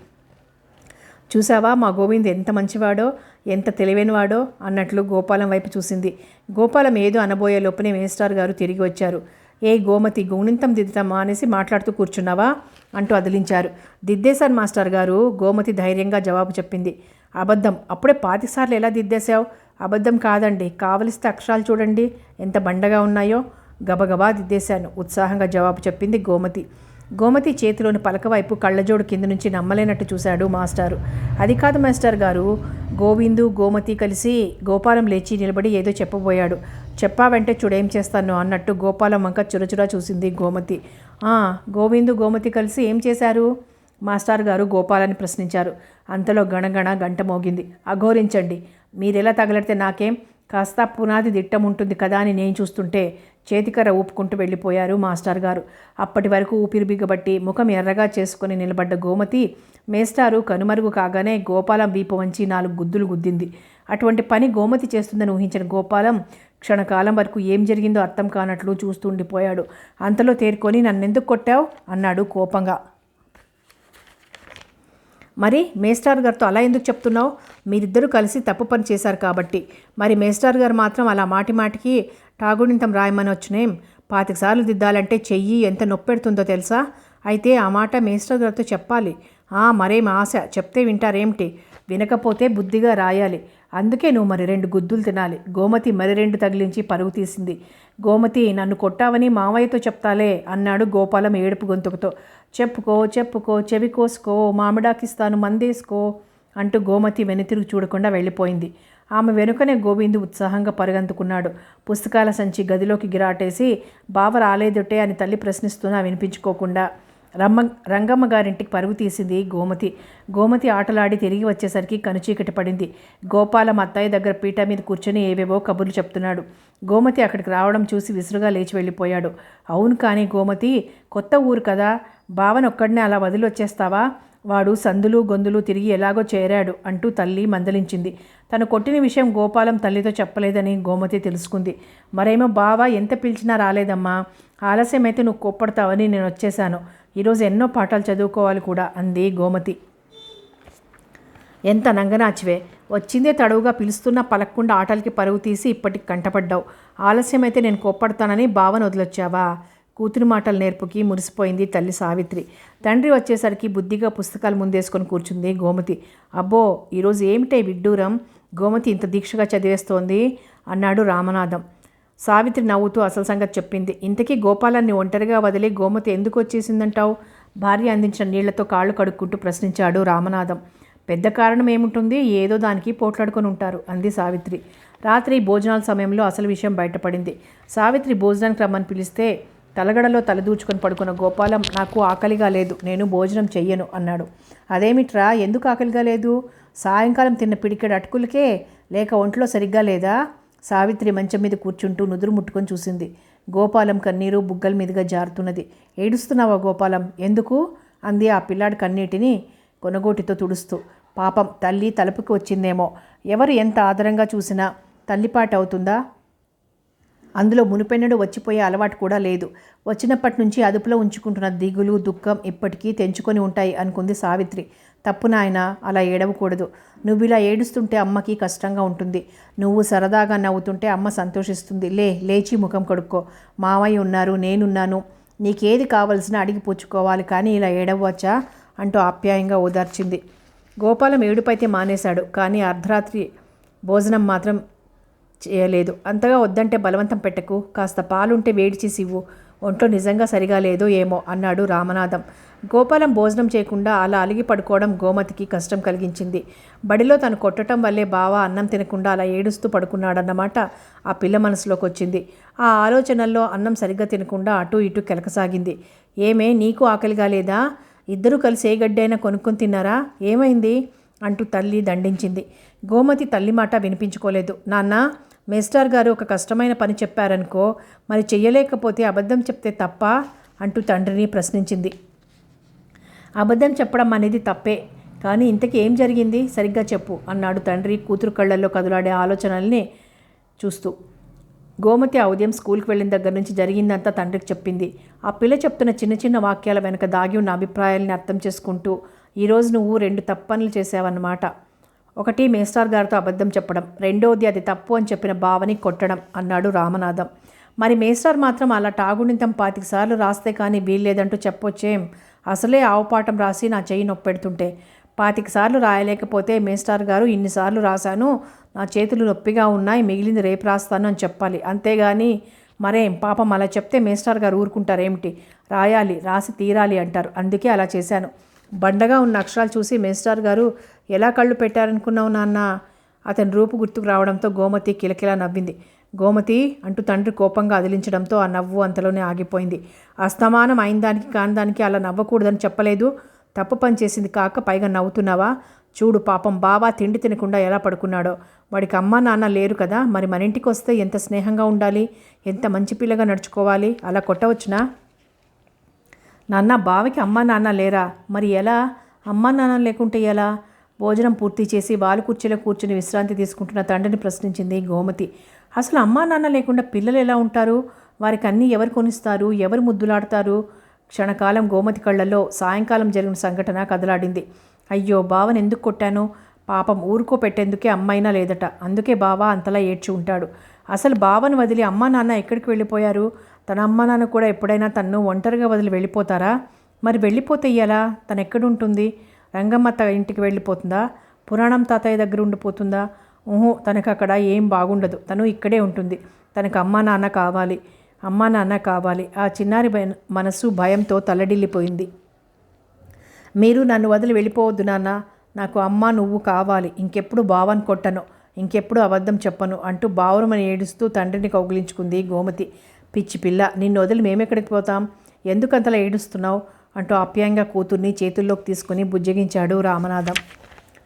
చూసావా మా గోవింద్ ఎంత మంచివాడో, ఎంత తెలివైనవాడో అన్నట్లు గోపాలం వైపు చూసింది. గోపాలం ఏదో అనబోయే లోపనే మేస్టార్ గారు తిరిగి వచ్చారు. ఏ గోమతి, గుణింతం దిద్దటం మానేసి మాట్లాడుతూ కూర్చున్నావా అంటూ అదిలించారు. దిద్దేశాను మాస్టర్ గారు, గోమతి ధైర్యంగా జవాబు చెప్పింది. అబద్ధం, అప్పుడే 25 సార్లు ఎలా దిద్దేశావు? అబద్ధం కాదండి, కావలిస్తే అక్షరాలు చూడండి ఎంత బండగా ఉన్నాయో. గబగబా దిద్దేశాను ఉత్సాహంగా జవాబు చెప్పింది గోమతి. గోమతి చేతిలోని పలక వైపు కళ్ళజోడు కింద నుంచి నమ్మలేనట్టు చూశాడు మాస్టారు. అది కాదు మాస్టర్ గారు. గోవిందు గోమతి కలిసి గోపాలం లేచి నిలబడి ఏదో చెప్పబోయాడు. చెప్పావంటే చూడేం చేస్తాను అన్నట్టు గోపాలం వంక చురచురా చూసింది గోమతి. గోవిందు గోమతి కలిసి ఏం చేశారు? మాస్టర్ గారు గోపాలని ప్రశ్నించారు. అంతలో గణగణ గంట మోగింది. అఘోరించండి, మీరెలా తగలడితే నాకేం, కాస్త పునాది దిట్టం ఉంటుంది కదా అని నేను చూస్తుంటే చేతికర్ర ఊపుకుంటూ వెళ్ళిపోయారు మాస్టర్ గారు. అప్పటి వరకు ఊపిరి బిగబట్టి ముఖం ఎర్రగా చేసుకుని నిలబడ్డ గోమతి మేస్టారు కనుమరుగు కాగానే గోపాలం వీపు వంచి 4 గుద్దులు గుద్దింది. అటువంటి పని గోమతి చేస్తుందని ఊహించిన గోపాలం క్షణకాలం వరకు ఏం జరిగిందో అర్థం కానట్లు చూస్తుండిపోయాడు. అంతలో తేరుకొని, నన్నెందుకు కొట్టావు అన్నాడు కోపంగా. మరి మేస్టార్ గారితో అలా ఎందుకు చెప్తున్నావు? మీరిద్దరూ కలిసి తప్పు పని చేశారు కాబట్టి. మరి మేస్టార్ గారు మాత్రం అలా మాటి మాటికి టాగుణింతం రాయమని వచ్చినేం? 25 సార్లు దిద్దాలంటే చెయ్యి ఎంత నొప్పెడుతుందో తెలుసా? అయితే ఆ మాట మేస్టర్ గారితో చెప్పాలి. మరేం ఆశ, చెప్తే వింటారేమిటి? వినకపోతే బుద్ధిగా రాయాలి. అందుకే నువ్వు మరి 2 గుద్దులు తినాలి. గోమతి మరి 2 తగిలించి పరుగు తీసింది. గోమతి, నన్ను కొట్టావని మావయ్యతో చెప్తాలే అన్నాడు గోపాలం ఏడుపు గొంతుకుతో. చెప్పుకో చెవి కోసుకో, మామిడాకిస్తాను మందేసుకో అంటూ గోమతి వెనుతిరుగు చూడకుండా వెళ్ళిపోయింది. ఆమె వెనుకనే గోవిందు ఉత్సాహంగా పరుగందుకున్నాడు. పుస్తకాల సంచి గదిలోకి గిరాటేసి, బావ రాలేదుటే అని తల్లి ప్రశ్నిస్తున్నా వినిపించుకోకుండా రంగమ్మ గారింటికి పరుగు తీసింది గోమతి. గోమతి ఆటలాడి తిరిగి వచ్చేసరికి కనుచీకటి పడింది. గోపాలం అత్తయ్య దగ్గర పీట మీద కూర్చొని ఏవేవో కబుర్లు చెప్తున్నాడు. గోమతి అక్కడికి రావడం చూసి విసురుగా లేచి వెళ్ళిపోయాడు. అవును, కానీ గోమతి, కొత్త ఊరు కదా, బావనొక్కడినే అలా వదిలి వచ్చేస్తావా? వాడు సందులు గొందులు తిరిగి ఎలాగో చేరాడు అంటూ తల్లి మందలించింది. తను కొట్టిన విషయం గోపాలం తల్లితో చెప్పలేదని గోమతి తెలుసుకుంది. మరేమో బావ ఎంత పిలిచినా రాలేదమ్మా, ఆలస్యమైతే నువ్వు కోప్పడతావని నేను వచ్చేశాను. ఈరోజు ఎన్నో పాఠాలు చదువుకోవాలి కూడా అంది గోమతి. ఎంత నంగనాచివే, వచ్చిందే తడవుగా పిలుస్తున్నా పలక్కుండా ఆటలకి పరుగు తీసి ఇప్పటికి కంటపడ్డావు. ఆలస్యమైతే నేను కోప్పడతానని బావను వదిలొచ్చావా? కూతురి మాటలు నేర్పుకి మురిసిపోయింది తల్లి సావిత్రి. తండ్రి వచ్చేసరికి బుద్ధిగా పుస్తకాలు ముందేసుకొని కూర్చుంది గోమతి. అబ్బో, ఈరోజు ఏమిటే విడ్డూరం, గోమతి ఇంత దీక్షగా చదివేస్తోంది అన్నాడు రామనాథం. సావిత్రి నవ్వుతూ అసలు సంగతి చెప్పింది. ఇంతకీ గోపాలాన్ని ఒంటరిగా వదిలి గోమతి ఎందుకు వచ్చేసిందంటావు? భార్య అందించిన నీళ్లతో కాళ్ళు కడుక్కుంటూ ప్రశ్నించాడు రామనాథం. పెద్ద కారణం ఏముంటుంది, ఏదో దానికి పోట్లాడుకొని ఉంటారు అంది సావిత్రి. రాత్రి భోజనాల సమయంలో అసలు విషయం బయటపడింది. సావిత్రి భోజనానికి రమ్మని పిలిస్తే తలగడలో తలదూచుకొని పడుకున్న గోపాలం, నాకు ఆకలిగా లేదు, నేను భోజనం చెయ్యను అన్నాడు. అదేమిట్రా, ఎందుకు ఆకలిగా లేదు? సాయంకాలం తిన్న పిడికెడు అటుకులకే, లేక ఒంట్లో సరిగ్గా లేదా? సావిత్రి మంచం మీద కూర్చుంటూ నుదురు ముట్టుకొని చూసింది. గోపాలం కన్నీరు బుగ్గల మీదుగా జారుతున్నది. ఏడుస్తున్నావా గోపాలం, ఎందుకు అంది ఆ పిల్లాడి కన్నీటిని కొనగోటితో తుడుస్తూ. పాపం, తల్లి తలుపుకి వచ్చిందేమో. ఎవరు ఎంత ఆదరంగా చూసినా తల్లిపాట అవుతుందా? అందులో మునిపెన్నడు వచ్చిపోయే అలవాటు కూడా లేదు. వచ్చినప్పటి నుంచి అదుపులో ఉంచుకుంటున్న దిగులు దుఃఖం ఇప్పటికీ తెంచుకొని ఉంటాయి అనుకుంది సావిత్రి. తప్పు నాయనా, అలా ఏడవకూడదు. నువ్వు ఇలా ఏడుస్తుంటే అమ్మకి కష్టంగా ఉంటుంది. నువ్వు సరదాగా నవ్వుతుంటే అమ్మ సంతోషిస్తుంది. లేచి ముఖం కడుక్కో. మావయ్య ఉన్నారు, నేనున్నాను. నీకేది కావలసిన అడిగి పుచ్చుకోవాలి, కానీ ఇలా ఏడవచ్చా అంటూ ఆప్యాయంగా ఓదార్చింది. గోపాలం ఏడుపైతే మానేశాడు, కానీ అర్ధరాత్రి భోజనం మాత్రం చేయలేదు. అంతగా వద్దంటే బలవంతం పెట్టకు, కాస్త పాలుంటే వేడి చేసి ఇవ్వు, ఒంట్లో నిజంగా సరిగా లేదో ఏమో అన్నాడు రామనాథం. గోపాలం భోజనం చేయకుండా అలా అలిగి పడుకోవడం గోమతికి కష్టం కలిగించింది. బడిలో తను కొట్టడం వల్లే బావ అన్నం తినకుండా అలా ఏడుస్తూ పడుకున్నాడన్నమాట ఆ పిల్ల మనసులోకి వచ్చింది. ఆ ఆలోచనల్లో అన్నం సరిగ్గా తినకుండా అటు ఇటు కెలకసాగింది. ఏమే, నీకు ఆకలిగా లేదా? ఇద్దరూ కలిసి ఏ గడ్డైనా కొనుక్కొని తిన్నారా? ఏమైంది అంటూ తల్లి దండించింది. గోమతి తల్లి మాట వినిపించుకోలేదు. నాన్న, మేస్టార్ గారు ఒక కష్టమైన పని చెప్పారనుకో, మరి చెయ్యలేకపోతే అబద్ధం చెప్తే తప్ప అంటూ తండ్రిని ప్రశ్నించింది. అబద్ధం చెప్పడం అనేది తప్పే, కానీ ఇంతకీ ఏం జరిగింది సరిగ్గా చెప్పు అన్నాడు తండ్రి కూతురు కళ్ళల్లో కదులాడే ఆలోచనల్ని చూస్తూ. గోమతి ఆ ఉదయం స్కూల్కి వెళ్ళిన దగ్గర నుంచి జరిగిందంతా తండ్రికి చెప్పింది. ఆ పిల్ల చెప్తున్న చిన్న చిన్న వాక్యాల వెనక దాగి ఉన్న అభిప్రాయాలని అర్థం చేసుకుంటూ, ఈరోజు నువ్వు 2 తప్పు పనులు చేసావన్నమాట. ఒకటి మేస్టార్ గారితో అబద్ధం చెప్పడం, రెండోది అది తప్పు అని చెప్పిన బావని కొట్టడం అన్నాడు రామనాథం. మరి మేస్టార్ మాత్రం అలా టాగునింతం 25 సార్లు రాస్తే కానీ వీల్లేదంటూ చెప్పొచ్చేం? అసలే ఆవుపాఠం రాసి నా చెయ్యి నొప్పెడుతుంటే 25 సార్లు రాయలేకపోతే మేస్టార్ గారు ఇన్నిసార్లు రాశాను, నా చేతులు నొప్పిగా ఉన్నాయి, మిగిలింది రేపు రాస్తాను అని చెప్పాలి. అంతేగాని మరేం, పాపం అలా చెప్తే మేస్టార్ గారు ఊరుకుంటారేమిటి? రాయాలి, రాసి తీరాలి అంటారు. అందుకే అలా చేశాను. బండగా ఉన్న అక్షరాలు చూసి మేస్టార్ గారు ఎలా కళ్ళు పెట్టారనుకున్నావు నాన్న? అతని రూపు గుర్తుకు రావడంతో గోమతి కిలకిలా నవ్వింది. గోమతి అంటూ తండ్రి కోపంగా అదిలించడంతో ఆ నవ్వు అంతలోనే ఆగిపోయింది. అస్తమానం అయిన దానికి కాని దానికి అలా నవ్వకూడదని చెప్పలేదు? తప్పు పని చేసింది కాక పైగా నవ్వుతున్నావా? చూడు, పాపం బావా తిండి తినకుండా ఎలా పడుకున్నాడో. వాడికి అమ్మా నాన్న లేరు కదా, మరి మన ఇంటికి వస్తే ఎంత స్నేహంగా ఉండాలి, ఎంత మంచి పిల్లగా నడుచుకోవాలి. అలా కొట్టవచ్చునా? నాన్న, బావకి అమ్మా నాన్న లేరా? మరి ఎలా? అమ్మా నాన్న లేకుంటే ఎలా? భోజనం పూర్తి చేసి వాలు కుర్చీలో కూర్చుని విశ్రాంతి తీసుకుంటున్న తండ్రిని ప్రశ్నించింది గోమతి. అసలు అమ్మా నాన్న లేకుండా పిల్లలు ఎలా ఉంటారు? వారికి అన్నీ ఎవరు కొనిస్తారు, ఎవరు ముద్దులాడతారు? క్షణకాలం గోమతి కళ్ళల్లో సాయంకాలం జరిగిన సంఘటన కదలాడింది. అయ్యో, బావని ఎందుకు కొట్టాను? పాపం ఊరుకోపెట్టేందుకే అమ్మైనా లేదట, అందుకే బావ అంతలా ఏడ్చి ఉంటాడు. అసలు బావను వదిలి అమ్మా నాన్న ఎక్కడికి వెళ్ళిపోయారు? తన అమ్మా నాన్న కూడా ఎప్పుడైనా తన్ను ఒంటరిగా వదిలి వెళ్ళిపోతారా? మరి వెళ్ళిపోతే ఎలా? తను ఎక్కడుంటుంది? రంగమ్మ ఇంటికి వెళ్ళిపోతుందా? పురాణం తాతయ్య దగ్గర ఉండిపోతుందా? తనకు అక్కడ ఏం బాగుండదు, తను ఇక్కడే ఉంటుంది. తనకు అమ్మా నాన్న కావాలి, అమ్మా నాన్న కావాలి. ఆ చిన్నారి మనసు భయంతో తల్లడిల్లిపోయింది. మీరు నన్ను వదిలి వెళ్ళిపోవద్దు నాన్న, నాకు అమ్మ నువ్వు కావాలి. ఇంకెప్పుడు బావని కొట్టను, ఇంకెప్పుడు అబద్ధం చెప్పను అంటూ బావురమని ఏడుస్తూ తండ్రిని కౌగిలించుకుంది గోమతి. పిచ్చి పిల్ల, నిన్ను వదిలి మేమెక్కడికి పోతాం? ఎందుకంతలా ఏడుస్తున్నావు అంటూ ఆప్యాయంగా కూతుర్ని చేతుల్లోకి తీసుకుని బుజ్జగించాడు రామనాథం.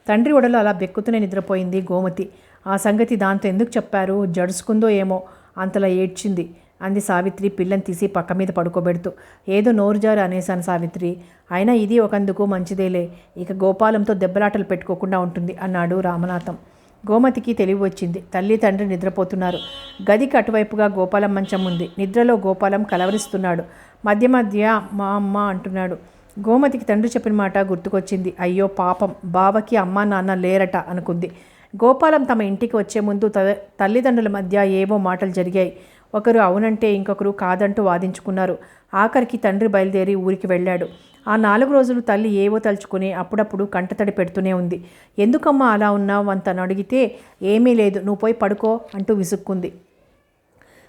తండ్రి ఒడలో అలా బెక్కుతూనే నిద్రపోయింది గోమతి. ఆ సంగతి దాంతో ఎందుకు చెప్పారు? జడుసుకుందో ఏమో, అంతలా ఏడ్చింది అంది సావిత్రి పిల్లని తీసి పక్క మీద పడుకోబెడుతూ. ఏదో నోరుజారు అనేశాను సావిత్రి, అయినా ఇది ఒకందుకు మంచిదేలే, ఇక గోపాలంతో దెబ్బలాటలు పెట్టుకోకుండా ఉంటుంది అన్నాడు రామనాథం. గోమతికి తెలివి వచ్చింది. తల్లి తండ్రి నిద్రపోతున్నారు. గదికి అటువైపుగా గోపాలం మంచం ఉంది. నిద్రలో గోపాలం కలవరిస్తున్నాడు. మధ్య మధ్య మా అమ్మ అంటున్నాడు. గోమతికి తండ్రి చెప్పిన మాట గుర్తుకొచ్చింది. అయ్యో పాపం, బావకి అమ్మా నాన్న లేరట అనుకుంది. గోపాలం తమ ఇంటికి వచ్చే ముందు తల్లిదండ్రుల మధ్య ఏవో మాటలు జరిగాయి. ఒకరు అవునంటే ఇంకొకరు కాదంటూ వాదించుకున్నారు. ఆఖరికి తండ్రి బయలుదేరి ఊరికి వెళ్ళాడు. ఆ 4 రోజులు తల్లి ఏవో తలుచుకుని అప్పుడప్పుడు కంటతడి పెడుతూనే ఉంది. ఎందుకమ్మా అలా ఉన్నావు అని తను అడిగితే, ఏమీ లేదు, నువ్వు పోయి పడుకో అంటూ విసుక్కుంది.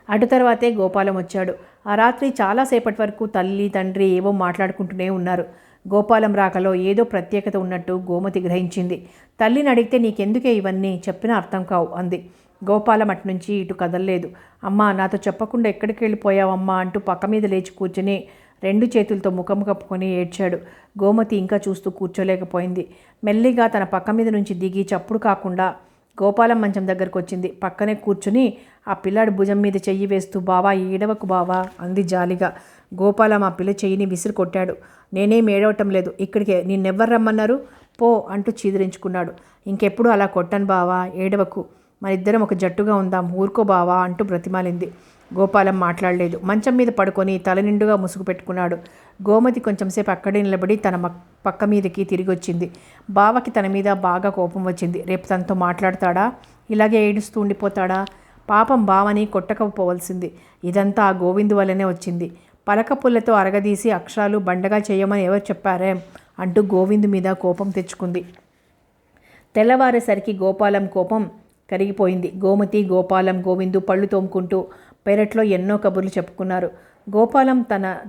అటు తర్వాతే గోపాలం వచ్చాడు. ఆ రాత్రి చాలాసేపటి వరకు తల్లి తండ్రి ఏవో మాట్లాడుకుంటూనే ఉన్నారు. గోపాలం రాకలో ఏదో ప్రత్యేకత ఉన్నట్టు గోమతి గ్రహించింది. తల్లిని అడిగితే నీకెందుకే ఇవన్నీ, చెప్పినా అర్థం కావు అంది. గోపాలం అటునుంచి ఇటు కదలలేదు. అమ్మా, నాతో చెప్పకుండా ఎక్కడికి వెళ్ళిపోయావమ్మా అంటూ పక్క మీద లేచి కూర్చుని 2 చేతులతో ముఖము కప్పుకొని ఏడ్చాడు. గోమతి ఇంకా చూస్తూ కూర్చోలేకపోయింది. మెల్లిగా తన పక్క మీద నుంచి దిగి చప్పుడు కాకుండా గోపాలం మంచం దగ్గరకు వచ్చింది. పక్కనే కూర్చుని ఆ పిల్లాడి భుజం మీద చెయ్యి వేస్తూ, బావా ఏడవకు బావా అంది జాలిగా. గోపాలం ఆ పిల్ల చెయ్యిని విసిరి కొట్టాడు. నేనేం ఏడవటం లేదు, ఇక్కడికే, నిన్నెవ్వరు రమ్మన్నారు, పో అంటూ చీదరించుకున్నాడు. ఇంకెప్పుడు అలా కొట్టను బావా, ఏడవకు, మనిద్దరం ఒక జట్టుగా ఉందాం, ఊరుకో బావా అంటూ బ్రతిమాలింది. గోపాలం మాట్లాడలేదు. మంచం మీద పడుకొని తల నిండుగా ముసుగు పెట్టుకున్నాడు. గోమతి కొంచెంసేపు అక్కడే నిలబడి తన పక్క మీదకి తిరిగి వచ్చింది. బావకి తన మీద బాగా కోపం వచ్చింది. రేపు తనతో మాట్లాడతాడా, ఇలాగే ఏడుస్తూ ఉండిపోతాడా? పాపం బావని కొట్టకపోవలసింది. ఇదంతా ఆ గోవిందు వల్లనే వచ్చింది. పలక పుల్లతో అరగదీసి అక్షరాలు బండగా చేయమని ఎవరు చెప్పారేం అంటూ గోవిందు మీద కోపం తెచ్చుకుంది. తెల్లవారేసరికి గోపాలం కోపం కరిగిపోయింది. గోమతి, గోపాలం, గోవిందు పళ్ళు తోముకుంటూ పెరట్లో ఎన్నో కబుర్లు చెప్పుకున్నారు. గోపాలం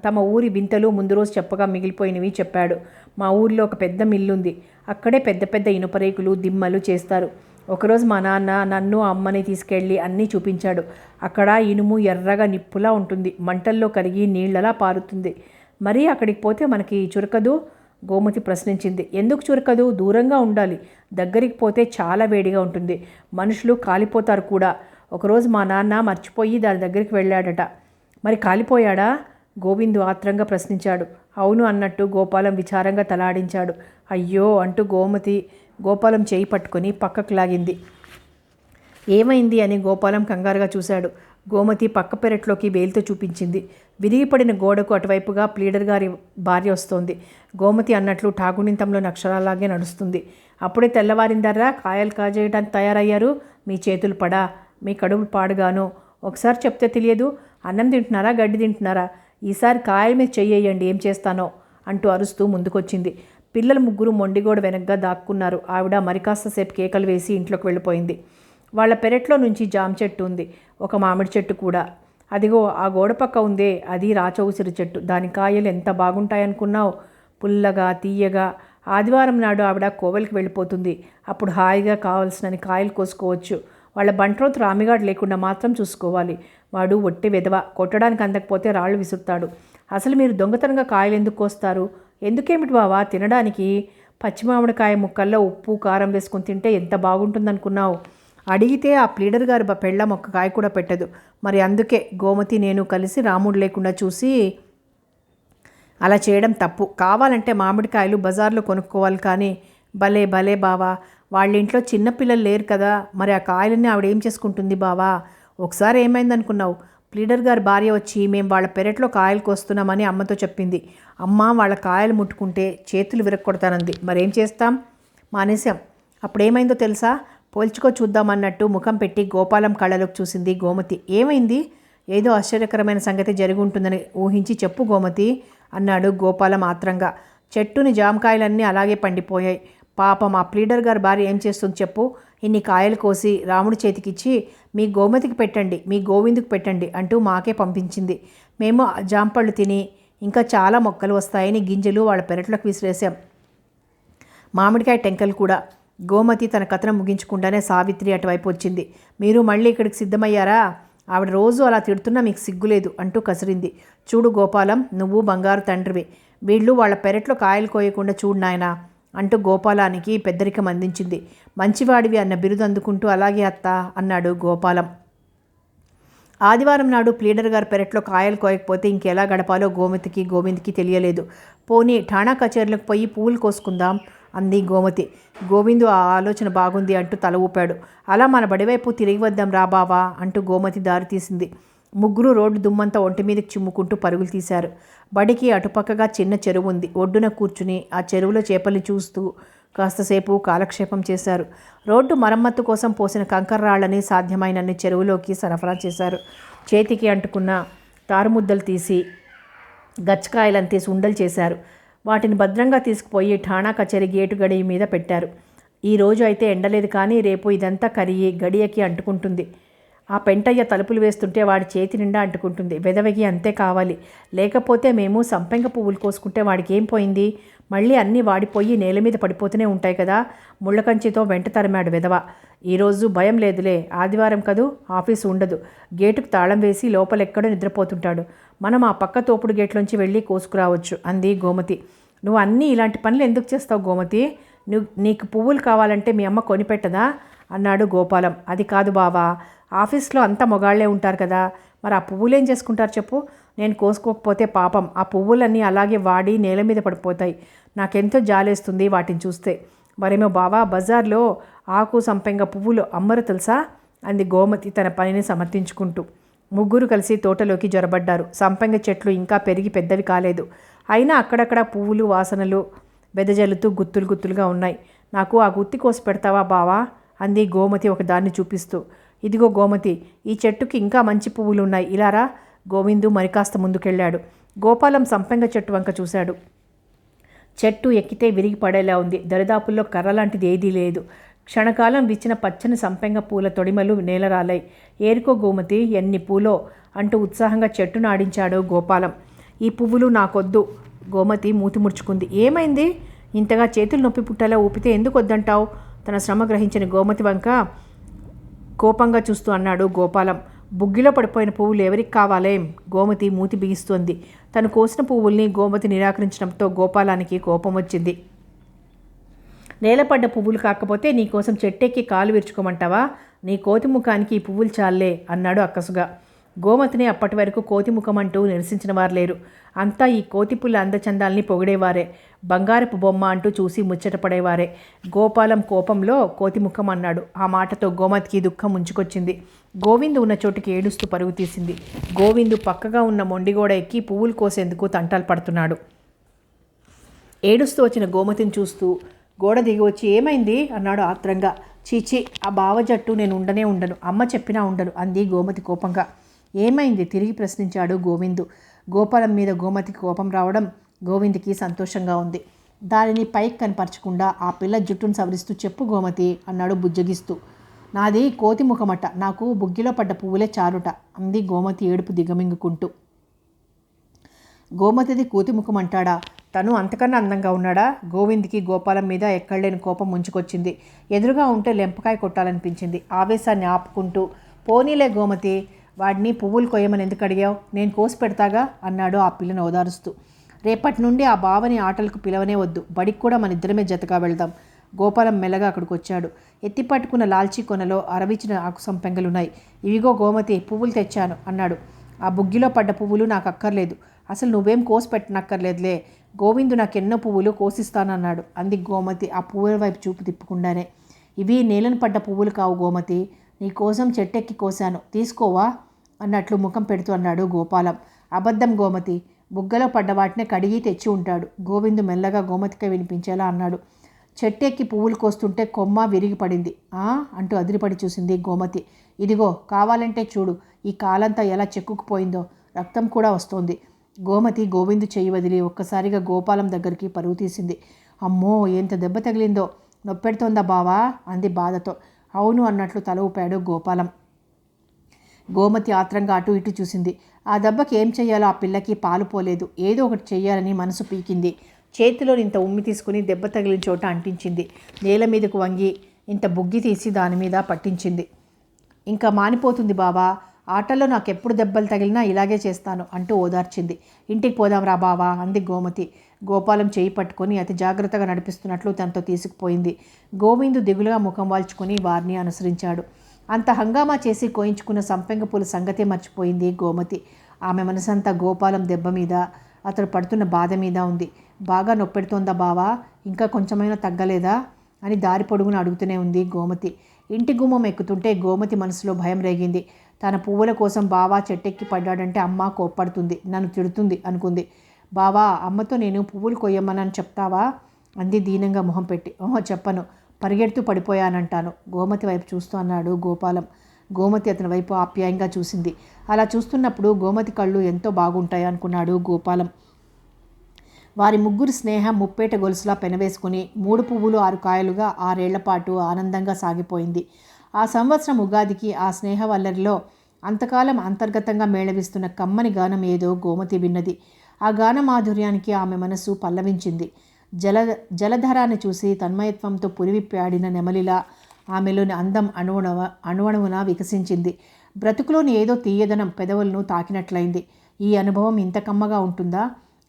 తమ ఊరి వింతలు ముందు రోజు చెప్పగా మిగిలిపోయినవి చెప్పాడు. మా ఊరిలో ఒక పెద్ద మిల్లుంది. అక్కడే పెద్ద పెద్ద ఇనుపరేకులు, దిమ్మలు చేస్తారు. ఒకరోజు మా నాన్న నన్ను అమ్మని తీసుకెళ్ళి అన్నీ చూపించాడు. అక్కడ ఇనుము ఎర్రగా నిప్పులా ఉంటుంది, మంటల్లో కరిగి నీళ్లలా పారుతుంది. మరీ అక్కడికి పోతే మనకి చురకదు? గోమతి ప్రశ్నించింది. ఎందుకు చురకదు? దూరంగా ఉండాలి, దగ్గరికి పోతే చాలా వేడిగా ఉంటుంది, మనుషులు కాలిపోతారు కూడా. ఒకరోజు మా నాన్న మర్చిపోయి దాని దగ్గరికి వెళ్ళాడట. మరి కాలిపోయాడా? గోవిందు ఆత్రంగా ప్రశ్నించాడు. అవును అన్నట్టు గోపాలం విచారంగా తలాడించాడు. అయ్యో అంటూ గోపాలం చేయి పట్టుకొని పక్కకు లాగింది. ఏమైంది అని గోపాలం కంగారుగా చూశాడు. గోమతి పక్క పెరట్లోకి వేలుతో చూపించింది. విరిగిపడిన గోడకు అటువైపుగా ప్లీడర్ గారి భార్య వస్తోంది. గోమతి అన్నట్లు ఠాగునింతంలో అక్షరాలాగే నడుస్తుంది. అప్పుడే తెల్లవారిందర్రా, కాయలు కాజేయడానికి తయారయ్యారు, మీ చేతులు పడా, మీ కడుపు పాడుగాను. ఒకసారి చెప్తే తెలియదు, అన్నం తింటున్నారా, గడ్డి తింటున్నారా? ఈసారి కాయల మీద చెయ్యేయండి, ఏం చేస్తానో అంటూ అరుస్తూ ముందుకొచ్చింది. పిల్లలు 3 మొండిగోడ వెనక్గా దాక్కున్నారు. ఆవిడ మరికాస్త సేపు కేకలు వేసి ఇంట్లోకి వెళ్ళిపోయింది. వాళ్ళ పెరట్లో నుంచి జామ చెట్టు ఉంది, ఒక మామిడి చెట్టు కూడా. అదిగో ఆ గోడ పక్క ఉందే, అది రాచ ఉసిరి చెట్టు. దాని కాయలు ఎంత బాగుంటాయనుకున్నావు, పుల్లగా తీయగా. ఆదివారం నాడు ఆవిడ కోవెలకి వెళ్ళిపోతుంది. అప్పుడు హాయిగా కావలసినని కాయలు కోసుకోవచ్చు. వాళ్ళ బంట్రోతు రామిగాడు లేకుండా మాత్రం చూసుకోవాలి. వాడు ఒట్టి వెధవ, కొట్టడానికి అందకపోతే రాళ్ళు విసురుతాడు. అసలు మీరు దొంగతనంగా కాయలు ఎందుకు కోస్తారు? ఎందుకేమిటి బావా, తినడానికి. పచ్చిమామిడికాయ ముక్కల్లో ఉప్పు కారం వేసుకుని తింటే ఎంత బాగుంటుందనుకున్నావు? అడిగితే ఆ ప్లీడర్ గారు పెళ్ళం ఒక్క కాయ కూడా పెట్టదు. మరి అందుకే గోమతి నేను కలిసి రాముడు లేకుండా చూసి అలా చేయడం తప్పు. కావాలంటే మామిడికాయలు బజార్లో కొనుక్కోవాలి కానీ. భలే భలే బావా, వాళ్ళ ఇంట్లో చిన్నపిల్లలు లేరు కదా, మరి ఆ కాయలన్నీ ఆవిడేం చేసుకుంటుంది బావా? ఒకసారి ఏమైందనుకున్నావు, ప్లీడర్ గారి భార్య వచ్చి మేము వాళ్ళ పెరట్లో కాయలు కోస్తున్నామని అమ్మతో చెప్పింది. అమ్మ వాళ్ళ కాయలు ముట్టుకుంటే చేతులు విరక్కొడతానంది. మరేం చేస్తాం, మానేశాం. అప్పుడేమైందో తెలుసా? పోల్చుకో చూద్దామన్నట్టు ముఖం పెట్టి గోపాలం కళ్ళలోకి చూసింది గోమతి. ఏమైంది? ఏదో ఆశ్చర్యకరమైన సంగతి జరిగి ఉంటుందని ఊహించి చెప్పు గోమతి అన్నాడు గోపాలం ఆత్రంగా. చెట్టుని జామకాయలన్నీ అలాగే పండిపోయాయి. పాపం ఆ ప్లీడర్ గారి భార్య ఏం చేస్తుంది చెప్పు? ఇన్ని కాయలు కోసి రాముడి చేతికిచ్చి మీ గోమతికి పెట్టండి, మీ గోవిందుకు పెట్టండి అంటూ మాకే పంపించింది. మేము జాంపళ్ళు తిని ఇంకా చాలా మొక్కలు వస్తాయని గింజలు వాళ్ళ పెరట్లోకి విసిరేసాం, మామిడికాయ టెంకలు కూడా. గోమతి తన కథనం ముగించకుండానే సావిత్రి అటువైపు వచ్చింది. మీరు మళ్ళీ ఇక్కడికి సిద్ధమయ్యారా? ఆవిడ రోజు అలా తిడుతున్నా మీకు సిగ్గులేదు అంటూ కసిరింది. చూడు గోపాలం, నువ్వు బంగారు తండ్రివి, వీళ్ళు వాళ్ళ పెరట్లో కాయలు కోయకుండా చూడు నాయనా అంటూ గోపాలానికి పెద్దరికం అందించింది. మంచివాడివి అన్న బిరుదు అందుకుంటూ అలాగే అత్త అన్నాడు గోపాలం. ఆదివారం నాడు ప్లీడర్ గారి పెరట్లో కాయలు కోయకపోతే ఇంకెలా గడపాలో గోవింద్కి తెలియలేదు. పోనీ ఠాణా కచేరీలకు పోయి పువ్వులు కోసుకుందాం అంది గోమతి. గోవిందు ఆ ఆలోచన బాగుంది అంటూ తల ఊపాడు. అలా మన బడివైపు తిరిగి వద్దాం రా బావా అంటూ గోమతి దారి తీసింది. ముగ్గురు రోడ్డు దుమ్మంతా ఒంటి మీదకి చిమ్ముకుంటూ పరుగులు తీశారు. బడికి అటుపక్కగా చిన్న చెరువు ఉంది. ఒడ్డున కూర్చుని ఆ చెరువులో చేపల్ని చూస్తూ కాస్తసేపు కాలక్షేపం చేశారు. రోడ్డు మరమ్మత్తు కోసం పోసిన కంకర్రాళ్ళని సాధ్యమైనన్ని చెరువులోకి సరఫరా చేశారు. చేతికి అంటుకున్న తారుముద్దలు తీసి గచ్చకాయలను తీసి ఉండలు చేశారు. వాటిని భద్రంగా తీసుకుపోయి ఠాణా కచేరీ గేటు గడియ మీద పెట్టారు. ఈ రోజు అయితే ఎండలేదు, కానీ రేపు ఇదంతా కరిగి గడియకి అంటుకుంటుంది. ఆ పెంటయ్య తలుపులు వేస్తుంటే వాడి చేతి నిండా అంటుకుంటుంది. వెదవకి అంతే కావాలి, లేకపోతే మేము సంపెంగ పువ్వులు కోసుకుంటే వాడికి ఏం పోయింది? మళ్ళీ అన్నీ వాడిపోయి నేల మీద పడిపోతూనే ఉంటాయి కదా. ముళ్ళకంచితో వెంట తరిమాడు వెదవ. ఈరోజు భయం లేదులే, ఆదివారం కదూ, ఆఫీసు ఉండదు. గేటుకు తాళం వేసి లోపలెక్కడో నిద్రపోతుంటాడు. మనం ఆ పక్క తోపుడు గేట్లోంచి వెళ్ళి కోసుకురావచ్చు అంది గోమతి. నువ్వు అన్నీ ఇలాంటి పనులు ఎందుకు చేస్తావు గోమతి? నీకు పువ్వులు కావాలంటే మీ అమ్మ కొనిపెట్టదా అన్నాడు గోపాలం. అది కాదు బావా, ఆఫీస్లో అంతా మొగాళ్లే ఉంటారు కదా, మరి ఆ పువ్వులు ఏం చేసుకుంటారు చెప్పు? నేను కోసుకోకపోతే పాపం ఆ పువ్వులన్నీ అలాగే వాడి నేల మీద పడిపోతాయి. నాకెంతో జాలేస్తుంది వాటిని చూస్తే. మరేమో బావా, బజార్లో ఆకు సంపెంగ పువ్వులు అమ్మరు తెలుసా అంది గోమతి తన పనిని సమర్థించుకుంటూ. ముగ్గురు కలిసి తోటలోకి జొరబడ్డారు. సంపెంగ చెట్లు ఇంకా పెరిగి పెద్దవి కాలేదు. అయినా అక్కడక్కడ పువ్వులు వాసనలు వెదజల్లుతూ గుత్తులు గుత్తులుగా ఉన్నాయి. నాకు ఆ గుత్తి కోసి పెడతావా బావా అంది గోమతి ఒకదాన్ని చూపిస్తూ. ఇదిగో గోమతి, ఈ చెట్టుకి ఇంకా మంచి పువ్వులు ఉన్నాయి, ఇలారా. గోవిందు మరికాస్త ముందుకెళ్ళాడు. గోపాలం సంపెంగ చెట్టు వంక చూశాడు. చెట్టు ఎక్కితే విరిగి పడేలా ఉంది. దరిదాపుల్లో కర్ర లాంటిది ఏదీ లేదు. క్షణకాలం విచ్చిన పచ్చని సంపెంగ పూల తొడిమలు నేలరాలాయి. ఏరుకో గోమతి, ఎన్ని పూలో అంటూ ఉత్సాహంగా చెట్టును ఆడించాడు గోపాలం. ఈ పువ్వులు నాకొద్దు. గోమతి మూతి ముడుచుకుంది. ఏమైంది? ఇంతగా చేతులు నొప్పి పుట్టేలా ఊపితే ఎందుకు వద్దంటావు? తన శ్రమ గ్రహించిన గోమతి వంక కోపంగా చూస్తూ అన్నాడు గోపాలం. బుగ్గిలో పడిపోయిన పువ్వులు ఎవరికి కావాలేం? గోమతి మూతి బిగిస్తోంది. తను కోసిన పువ్వుల్ని గోమతి నిరాకరించడంతో గోపాలానికి కోపం వచ్చింది. నేలపడ్డ పువ్వులు కాకపోతే నీకోసం చెట్టెక్కి కాలు విరుచుకోమంటావా? నీ కోతి ముఖానికి ఈ పువ్వులు చాలే అన్నాడు అక్కసుగా. గోమతిని అప్పటి వరకు కోతి ముఖం అంటూ నిరసించిన వారు లేరు. అంతా ఈ కోతిపుల్ల అందచందాల్ని పొగిడేవారే. బంగారపు బొమ్మ అంటూ చూసి ముచ్చటపడేవారే. గోపాలం కోపంలో కోతి ముఖం అన్నాడు. ఆ మాటతో గోమతికి దుఃఖం ముంచుకొచ్చింది. గోవిందు ఉన్న చోటుకి ఏడుస్తూ పరుగు తీసింది. గోవిందు పక్కగా ఉన్న మొండిగోడ ఎక్కి పువ్వులు కోసేందుకు తంటాలు పడుతున్నాడు. ఏడుస్తూ వచ్చిన గోమతిని చూస్తూ గోడ దిగి వచ్చి ఏమైంది అన్నాడు ఆత్రంగా. చీచి, ఆ బావ జట్టు నేను ఉండను, అమ్మ చెప్పినా ఉండను అంది గోమతి కోపంగా. ఏమైంది తిరిగి ప్రశ్నించాడు గోవిందు. గోపాలం మీద గోమతికి కోపం రావడం గోవిందుకి సంతోషంగా ఉంది. దానిని పైకి కనపరచకుండా ఆ పిల్ల జుట్టును సవరిస్తూ చెప్పు గోమతి అన్నాడు బుజ్జగిస్తూ. నాది కోతి ముఖమట, నాకు బుగ్గిలో పడ్డ పువ్వులే చారుట అంది గోమతి ఏడుపు దిగమింగుకుంటూ. గోమతిది కోతి ముఖం అంటాడా? తను అంతకన్నా అందంగా ఉన్నాడా? గోవింద్కి గోపాలం మీద ఎక్కడలేని కోపం ముంచుకొచ్చింది. ఎదురుగా ఉంటే లెంపకాయ కొట్టాలనిపించింది. ఆవేశాన్ని ఆపుకుంటూ పోనీలే గోమతి, వాడిని పువ్వులు కొయ్యమని ఎందుకు అడిగావు? నేను కోసి పెడతాగా అన్నాడు ఆ పిల్లను ఓదారుస్తూ. రేపటి నుండి ఆ బావని ఆటలకు పిలవనే వద్దు, బడికి కూడా మన ఇద్దరమే జతగా వెళ్దాం. గోపాలం మెల్లగా అక్కడికి వచ్చాడు. ఎత్తిపట్టుకున్న లాల్చీ కొనలో అరవిచిన ఆకు సంపెంగలున్నాయి. ఇవిగో గోమతి, పువ్వులు తెచ్చాను అన్నాడు. ఆ బుగ్గిలో పడ్డ పువ్వులు నాకు అక్కర్లేదు. అసలు నువ్వేం కోసి పెట్టనక్కర్లేదులే. గోవిందు నాకెన్నో పువ్వులు కోసిస్తానన్నాడు అంది గోమతి ఆ పువ్వుల వైపు చూపు తిప్పకుండానే. ఇవి నేలను పడ్డ పువ్వులు కావు గోమతి, నీకోసం చెట్టెక్కి కోశాను, తీసుకోవా అన్నట్లు ముఖం పెడుతూ అన్నాడు గోపాలం. అబద్ధం గోమతి, బుగ్గలో పడ్డ వాటినే కడిగి తెచ్చి ఉంటాడు. గోవిందు మెల్లగా గోమతికే వినిపించేలా అన్నాడు. చెట్టెక్కి పువ్వులు కోస్తుంటే కొమ్మ విరిగి పడింది అంటూ అదిరిపడి చూసింది గోమతి. ఇదిగో కావాలంటే చూడు, ఈ కాలంతా ఎలా చెక్కుకుపోయిందో, రక్తం కూడా వస్తోంది. గోమతి గోవిందు చెయ్యి వదిలి ఒక్కసారిగా గోపాలం దగ్గరికి పరుగు తీసింది. అమ్మో, ఎంత దెబ్బ తగిలిందో, నొప్పెడుతోందా బావా అంది బాధతో. అవును అన్నట్లు తల ఊపాడు గోపాలం. గోమతి ఆత్రంగా అటు ఇటు చూసింది. ఆ దెబ్బకి ఏం చెయ్యాలో ఆ పిల్లకి పాలు పోలేదు. ఏదో ఒకటి చెయ్యాలని మనసు పీకింది. చేతిలో ఇంత ఉమ్మి తీసుకుని దెబ్బ తగిలిన చోట అంటించింది. నేల మీదకు వంగి ఇంత బుగ్గి తీసి దాని మీద పట్టించింది. ఇంకా మానిపోతుంది బావా, ఆటల్లో నాకెప్పుడు దెబ్బలు తగిలినా ఇలాగే చేస్తాను అంటూ ఓదార్చింది. ఇంటికి పోదాం రా బావా అంది గోమతి. గోపాలం చేయి పట్టుకొని అతి జాగ్రత్తగా నడిపిస్తున్నట్లు తనతో తీసుకుపోయింది. గోవిందు దిగులుగా ముఖం వాల్చుకొని వారిని అనుసరించాడు. అంత హంగామా చేసి కోయించుకున్న సంపెంగ పూల సంగతే మర్చిపోయింది గోమతి. ఆమె మనసంతా గోపాలం దెబ్బ మీద, అతడు పడుతున్న బాధ మీద ఉంది. బాగా నొప్పెడుతోందా బావా, ఇంకా కొంచెమైనా తగ్గలేదా అని దారి పొడుగున అడుగుతూనే ఉంది గోమతి. ఇంటి గుమ్మం ఎక్కుతుంటే గోమతి మనసులో భయం రేగింది. తన పువ్వుల కోసం బావా చెట్టెక్కి పడ్డాడంటే అమ్మ కోప్పడుతుంది, నన్ను తిడుతుంది అనుకుంది. బావా, అమ్మతో నేను పువ్వులు కొయ్యమ్మనని చెప్తావా అంది దీనంగా మొహం పెట్టి. ఓహో, చెప్పను, పరిగెడుతూ పడిపోయానంటాను గోమతి వైపు చూస్తూ అన్నాడు గోపాలం. గోమతి అతని వైపు ఆప్యాయంగా చూసింది. అలా చూస్తున్నప్పుడు గోమతి కళ్ళు ఎంతో బాగుంటాయి అనుకున్నాడు గోపాలం. వారి ముగ్గురు స్నేహం ముప్పేట గొలుసులా పెనవేసుకుని 3 పువ్వులు 6 కాయలుగా 6 ఏళ్ల పాటు ఆనందంగా సాగిపోయింది. ఆ సంవత్సరం ఉగాదికి ఆ స్నేహవల్లరిలో అంతకాలం అంతర్గతంగా మేళవిస్తున్న కమ్మని గానం ఏదో గోమతి విన్నది. ఆ గాన మాధుర్యానికి ఆమె మనసు పల్లవించింది. జలధరాన్ని చూసి తన్మయత్వంతో పురివిప్పి ఆడిన నెమలిలా ఆమెలోని అందం అణువణువున వికసించింది. బ్రతుకులోని ఏదో తీయదనం పెదవులను తాకినట్లయింది. ఈ అనుభవం ఇంత కమ్మగా ఉంటుందా,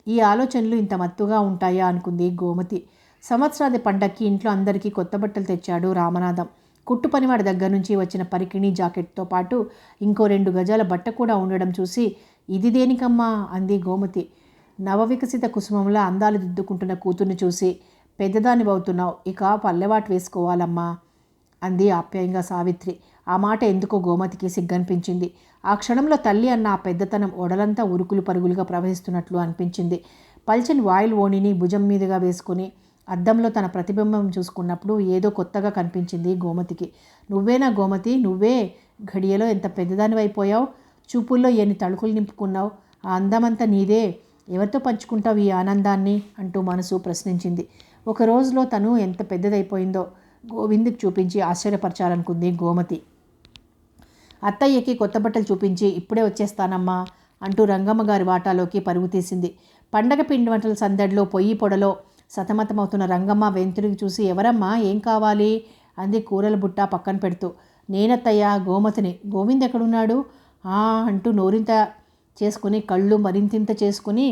ఈ ఆలోచనలు ఇంత మత్తుగా ఉంటాయా అనుకుంది గోమతి. సంవత్సరాది పండక్కి ఇంట్లో అందరికీ కొత్త బట్టలు తెచ్చాడు రామనాథం. కుట్టు పనివాడి దగ్గర నుంచి వచ్చిన పరికిణి జాకెట్తో పాటు ఇంకో 2 గజాల బట్ట కూడా ఉండడం చూసి, ఇది దేనికమ్మా అంది గోమతి. నవవికసిత కుసుమంలా అందాలు దిద్దుకుంటున్న కూతుర్ని చూసి, పెద్దదాన్ని అవుతున్నావు, ఇక పల్లెవాటు వేసుకోవాలమ్మా అంది ఆప్యాయంగా సావిత్రి. ఆ మాట ఎందుకో గోమతికి సిగ్గనిపించింది. ఆ క్షణంలో తల్లి అన్న ఆ పెద్దతనం ఒడలంతా ఉరుకులు పరుగులుగా ప్రవహిస్తున్నట్లు అనిపించింది. పల్చని వాయిల్ ఓణిని భుజం మీదుగా వేసుకుని అద్దంలో తన ప్రతిబింబం చూసుకున్నప్పుడు ఏదో కొత్తగా కనిపించింది గోమతికి. నువ్వేనా గోమతి, నువ్వే? ఘడియలో ఎంత పెద్దదానివైపోయావు, చూపుల్లో ఎన్ని తళుకులు నింపుకున్నావు, ఆ అందమంతా నీదే, ఎవరితో పంచుకుంటావు ఈ ఆనందాన్ని అంటూ మనసు ప్రశ్నించింది. ఒక రోజులో తను ఎంత పెద్దదైపోయిందో గోవిందుకి చూపించి ఆశ్చర్యపరచాలనుకుంది గోమతి. అత్తయ్యకి కొత్త బట్టలు చూపించి ఇప్పుడే వచ్చేస్తానమ్మా అంటూ రంగమ్మ గారి వాటాలోకి పరుగు తీసింది. పండగ పిండి వంటల సందడిలో పొయ్యి పొడలో సతమతమవుతున్న రంగమ్మ వెంతురికి చూసి, ఎవరమ్మా, ఏం కావాలి అంది కూరల బుట్ట పక్కన పెడుతూ. నేనత్తయ్య, గోమతిని. గోవింద్ ఎక్కడున్నాడు అంటూ నోరింత చేసుకుని కళ్ళు మరింతింత చేసుకుని,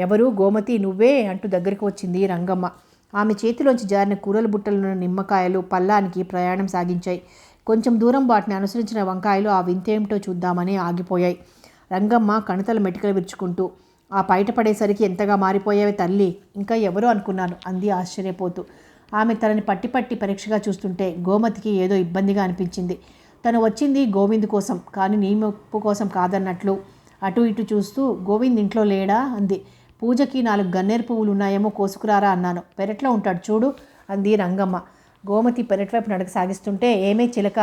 ఎవరు గోమతి, నువ్వే అంటూ దగ్గరికి వచ్చింది రంగమ్మ. ఆమె చేతిలోంచి జారిన కూరల బుట్టలను నిమ్మకాయలు పల్లానికి ప్రయాణం సాగించాయి. కొంచెం దూరం వాటిని అనుసరించిన వంకాయలు ఆ వింతేమిటో చూద్దామని ఆగిపోయాయి. రంగమ్మ కణతల మెటికలు విరుచుకుంటూ, ఆ బయట పడేసరికి ఎంతగా మారిపోయావే తల్లి, ఇంకా ఎవరో అనుకున్నాను అంది ఆశ్చర్యపోతూ. ఆమె తనని పట్టి పట్టి పరీక్షగా చూస్తుంటే గోమతికి ఏదో ఇబ్బందిగా అనిపించింది. తను వచ్చింది గోవింద్ కోసం, కానీ నీ మెప్పు కోసం కాదన్నట్లు అటు ఇటు చూస్తూ, గోవింద్ ఇంట్లో లేడా అంది. పూజకి 4 గన్నేరు పువ్వులు ఉన్నాయేమో, కోసుకురారా అన్నాను, పెరట్లో ఉంటాడు చూడు అంది రంగమ్మ. గోమతి పెరట్వైపు నడక సాగిస్తుంటే, ఏమే చిలక,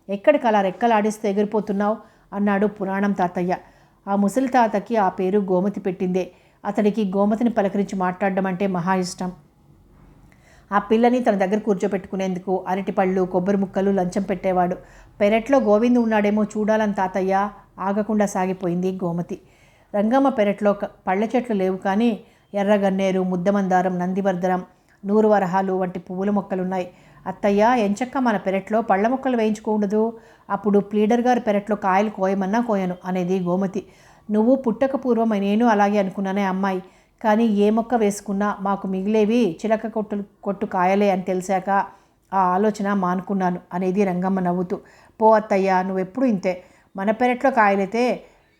ఎక్కడికి అలా రెక్కలాడిస్తూ ఎగిరిపోతున్నావు అన్నాడు పురాణం తాతయ్య. ఆ ముసలి తాతకి ఆ పేరు గోమతి పెట్టిందే. అతడికి గోమతిని పలకరించి మాట్లాడడం అంటే మహా ఇష్టం. ఆ పిల్లని తన దగ్గర కూర్చోపెట్టుకునేందుకు అరటిపళ్ళు, కొబ్బరి ముక్కలు లంచం పెట్టేవాడు. పెరట్లో గోవింద్ ఉన్నాడేమో చూడాలని తాతయ్య ఆగకుండా సాగిపోయింది గోమతి. రంగమ్మ పెరట్లో పళ్ళ చెట్లు లేవు, కానీ ఎర్రగన్నేరు, ముద్దమందారం, నందివర్ధనం, నూరు వరహాలు వంటి పువ్వుల మొక్కలున్నాయి. అత్తయ్య, ఎంచక్క మన పెరట్లో పళ్ళ మొక్కలు వేయించుకోఉండదు, అప్పుడు ప్లీడర్ గారి పెరట్లో కాయలు కోయమన్నా కోయను అనేది గోమతి. నువ్వు పుట్టక పూర్వం నేను అలాగే అనుకున్నానే అమ్మాయి, కానీ ఏ మొక్క వేసుకున్నా మాకు మిగిలేవి చిలక కొట్టు కాయలే అని తెలిసాక ఆ ఆలోచన మానుకున్నాను అనేది రంగమ్మ నవ్వుతూ. పో అత్తయ్య, నువ్వెప్పుడు ఇంతే, మన పెరట్లో కాయలైతే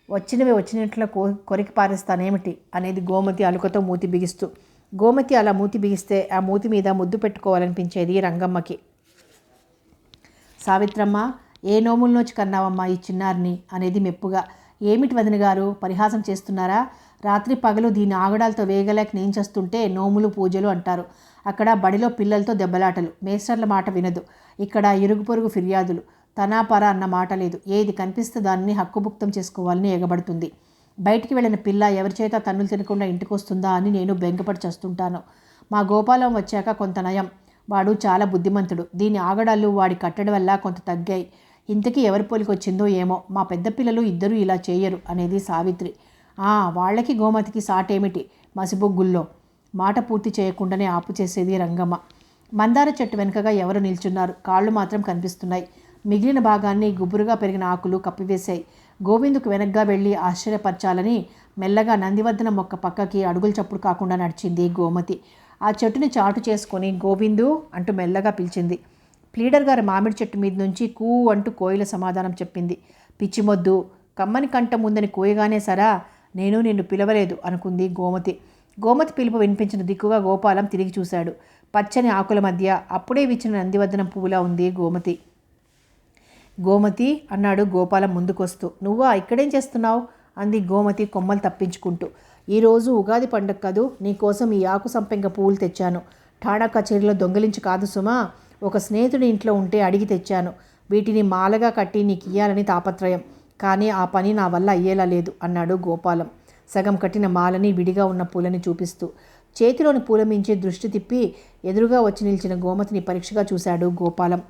వచ్చినవి వచ్చినట్లు కొరికి పారేస్తానేమిటి అనేది గోమతి అలుకతో మూతి బిగిస్తూ. గోమతి అలా మూతి బిగిస్తే ఆ మూతి మీద ముద్దు పెట్టుకోవాలనిపించేది రంగమ్మకి. సావిత్రమ్మ, ఏ నోముల్లోంచి కన్నావమ్మా ఈ చిన్నారిని అనేది మెప్పుగా. ఏమిటి వదిన గారు, పరిహాసం చేస్తున్నారా? రాత్రి పగలు దీని ఆగడాలతో వేగలేక నేను చేస్తుంటే నోములు పూజలు అంటారు. అక్కడ బడిలో పిల్లలతో దెబ్బలాటలు, మేస్టర్ల మాట వినదు. ఇక్కడ ఇరుగు పొరుగు ఫిర్యాదులు, తనాపర అన్న మాట లేదు. ఏది కనిపిస్తే దాన్ని హక్కుభుక్తం చేసుకోవాలని ఎగబడుతుంది. బయటికి వెళ్ళిన పిల్ల ఎవరి చేత తన్నులు తినకుండా ఇంటికి వస్తుందా అని నేను బెంగపడి చేస్తుంటాను. మా గోపాలం వచ్చాక కొంత నయం, వాడు చాలా బుద్ధిమంతుడు. దీని ఆగడాలు వాడి కట్టడి వల్ల కొంత తగ్గాయి. ఇంతకీ ఎవరి పోలికొచ్చిందో ఏమో, మా పెద్ద పిల్లలు ఇద్దరూ ఇలా చేయరు అనేది సావిత్రి. వాళ్ళకి గోమతికి సాటేమిటి మసిబొగ్గుల్లో, మాట పూర్తి చేయకుండానే ఆపు చేసేది రంగమ్మ. మందార చెట్టు వెనుకగా ఎవరు నిల్చున్నారు, కాళ్ళు మాత్రం కనిపిస్తున్నాయి. మిగిలిన భాగాన్ని గుబురుగా పెరిగిన ఆకులు కప్పివేశాయి. గోవిందుకు వెనక్గా వెళ్ళి ఆశ్చర్యపరచాలని మెల్లగా నందివర్ధనం మొక్క పక్కకి అడుగులు చప్పుడు కాకుండా నడిచింది గోమతి. ఆ చెట్టుని చాటు చేసుకొని గోవిందు అంటూ మెల్లగా పిలిచింది. ప్లీడర్ గారి మామిడి చెట్టు మీద నుంచి కూ అంటూ కోయిల సమాధానం చెప్పింది. పిచ్చిమొద్దు, కమ్మని కంట ముందని కోయగానే సరా, నేను నిన్ను పిలవలేదు అనుకుంది గోమతి. గోమతి పిలుపు వినిపించిన దిక్కుగా గోపాలం తిరిగి చూశాడు. పచ్చని ఆకుల మధ్య అప్పుడే విచ్చిన నందివర్ధనం పువ్వులా ఉంది గోమతి. గోమతి అన్నాడు గోపాలం ముందుకొస్తూ. నువ్వా, ఇక్కడేం చేస్తున్నావు అంది గోమతి కొమ్మలు తప్పించుకుంటూ. ఈరోజు ఉగాది పండగ కదూ, నీకోసం ఈ ఆకు సంపెంగ పువ్వులు తెచ్చాను. ఠాణా కచేరీలో దొంగిలించి కాదు సుమా, ఒక స్నేహితుడి ఇంట్లో ఉంటే అడిగి తెచ్చాను. వీటిని మాలగా కట్టి నీకు ఇయ్యాలని తాపత్రయం, కానీ ఆ పని నా వల్ల అయ్యేలా లేదు అన్నాడు గోపాలం సగం కట్టిన మాలని విడిగా ఉన్న పూలని చూపిస్తూ. చేతిలోని పూల మించి దృష్టి తిప్పి ఎదురుగా వచ్చి నిలిచిన గోమతిని పరీక్షగా చూశాడు గోపాలం.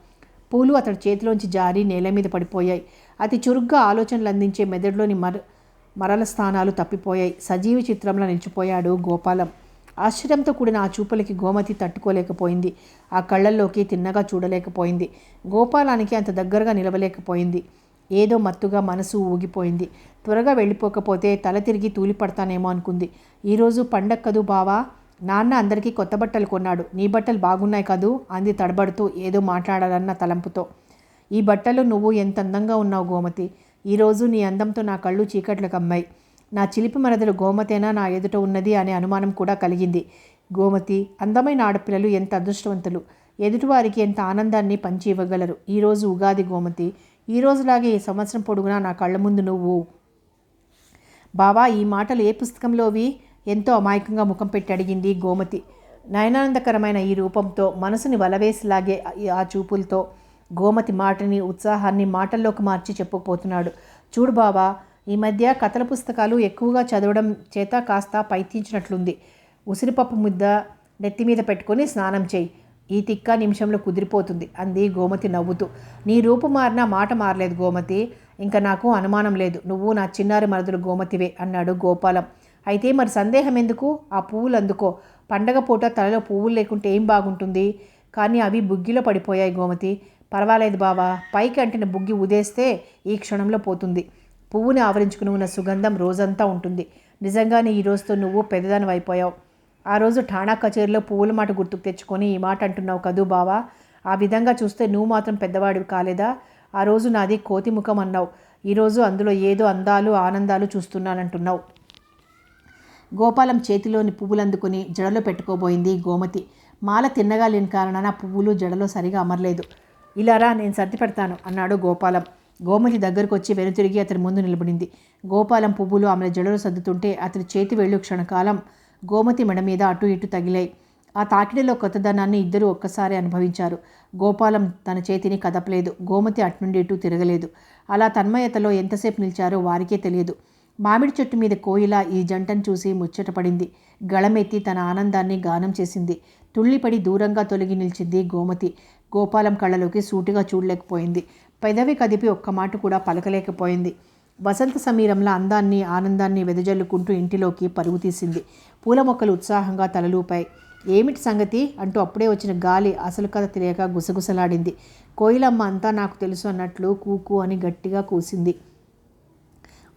పూలు అతడి చేతిలోంచి జారి నేల మీద పడిపోయాయి. అతి చురుగ్గా ఆలోచనలు అందించే మెదడులోని మరల స్థానాలు తప్పిపోయాయి. సజీవ చిత్రంలో నిలిచిపోయాడు గోపాలం. ఆశ్చర్యంతో కూడిన ఆ చూపులకి గోమతి తట్టుకోలేకపోయింది. ఆ కళ్ళల్లోకి తిన్నగా చూడలేకపోయింది. గోపాలానికి అంత దగ్గరగా నిలవలేకపోయింది. ఏదో మత్తుగా మనసు ఊగిపోయింది. త్వరగా వెళ్ళిపోకపోతే తల తిరిగి తూలిపడతానేమో అనుకుంది. ఈరోజు పండగ కదూ బావా, నాన్న అందరికీ కొత్త బట్టలు కొన్నాడు. నీ బట్టలు బాగున్నాయి కదూ అంది తడబడుతూ ఏదో మాట్లాడాలన్న తలంపుతో. ఈ బట్టలు నువ్వు ఎంత అందంగా ఉన్నావు గోమతి. ఈరోజు నీ అందంతో నా కళ్ళు చీకట్లు కమ్మాయి. నా చిలిపి మరదలు గోమతేనా నా ఎదుట ఉన్నది అనే అనుమానం కూడా కలిగింది. గోమతి, అందమైన ఆడపిల్లలు ఎంత అదృష్టవంతులు. ఎదుటివారికి ఎంత ఆనందాన్ని పంచి ఇవ్వగలరు. ఈరోజు ఉగాది గోమతి. ఈరోజులాగే ఈ సంవత్సరం పొడుగునా నా కళ్ళ ముందు నువ్వు. బావా, ఈ మాటలు ఏ పుస్తకంలోవి? ఎంతో అమాయకంగా ముఖం పెట్టి అడిగింది గోమతి. నయనానందకరమైన ఈ రూపంతో, మనసుని వలవేసిలాగే ఆ చూపులతో గోమతి మాటని, ఉత్సాహాన్ని మాటల్లోకి మార్చి చెప్పుకుపోతున్నాడు. చూడు బావా, ఈ మధ్య కథల పుస్తకాలు ఎక్కువగా చదవడం చేత కాస్త పైత్యించినట్లుంది. ఉసిరిపప్పు ముద్ద నెత్తిమీద పెట్టుకొని స్నానం చేయి. ఈ తిక్క నిమిషంలో కుదిరిపోతుంది అంది గోమతి నవ్వుతూ. నీ రూపు మారినా మాట మారలేదు గోమతి. ఇంకా నాకు అనుమానం లేదు, నువ్వు నా చిన్నారి మరదలు గోమతివే అన్నాడు గోపాలం. అయితే మరి సందేహం ఎందుకు? ఆ పువ్వులు అందుకో. పండగ పూట తలలో పువ్వులు లేకుంటే ఏం బాగుంటుంది? కానీ అవి బుగ్గిలో పడిపోయాయి గోమతి. పర్వాలేదు బావా, పైకి అంటిన బుగ్గి ఉదేస్తే ఈ క్షణంలో పోతుంది. పువ్వుని ఆవరించుకుని ఉన్న సుగంధం రోజంతా ఉంటుంది. నిజంగానే ఈ రోజుతో నువ్వు పెద్దదానివి అయిపోయావు. ఆ రోజు ఠాణా కచేరీలో పువ్వుల మాట గుర్తుకు తెచ్చుకొని ఈ మాట అంటున్నావు కదూ బావా. ఆ విధంగా చూస్తే నువ్వు మాత్రం పెద్దవాడివి కాలేదా? ఆ రోజు నాది కోతి ముఖం అన్నావు. ఈరోజు అందులో ఏదో అందాలు ఆనందాలు చూస్తున్నానంటున్నావు. గోపాలం చేతిలోని పువ్వులు అందుకుని జడలో పెట్టుకోబోయింది గోమతి. మాల తిన్నగా లేని కారణాన పువ్వులు జడలో సరిగా అమరలేదు. ఇలారా, నేను సర్ది పెడతాను అన్నాడు గోపాలం. గోమతి దగ్గరకు వచ్చి వెనుతిరిగి అతని ముందు నిలబడింది. గోపాలం పువ్వులు ఆమె జడలో సర్దుతుంటే అతని చేతి వేళ్ళు క్షణకాలం గోమతి మెడ మీద అటు ఇటు తగిలాయి. ఆ తాకిడిలో కొత్తదనాన్ని ఇద్దరూ ఒక్కసారి అనుభవించారు. గోపాలం తన చేతిని కదపలేదు. గోమతి అటునుండి ఇటు తిరగలేదు. అలా తన్మయతలో ఎంతసేపు నిలిచారో వారికే తెలియదు. మామిడి చెట్టు మీద కోయిల ఈ జంటను చూసి ముచ్చటపడింది. గళమెత్తి తన ఆనందాన్ని గానం చేసింది. తుళ్ళిపడి దూరంగా తొలగి నిలిచింది గోమతి. గోపాలం కళ్ళలోకి సూటిగా చూడలేకపోయింది. పెదవి కదిపి ఒక్క మాట కూడా పలకలేకపోయింది. వసంత సమీరంలో అందాన్ని ఆనందాన్ని వెదజల్లుకుంటూ ఇంటిలోకి పరుగు తీసింది. పూల మొక్కలు ఉత్సాహంగా తలలూపాయి. ఏమిటి సంగతి అంటూ అప్పుడే వచ్చిన గాలి అసలు కథ తెలియక గుసగుసలాడింది. కోయిలమ్మ అంతా నాకు తెలుసు అన్నట్లు కూకు అని గట్టిగా కూసింది.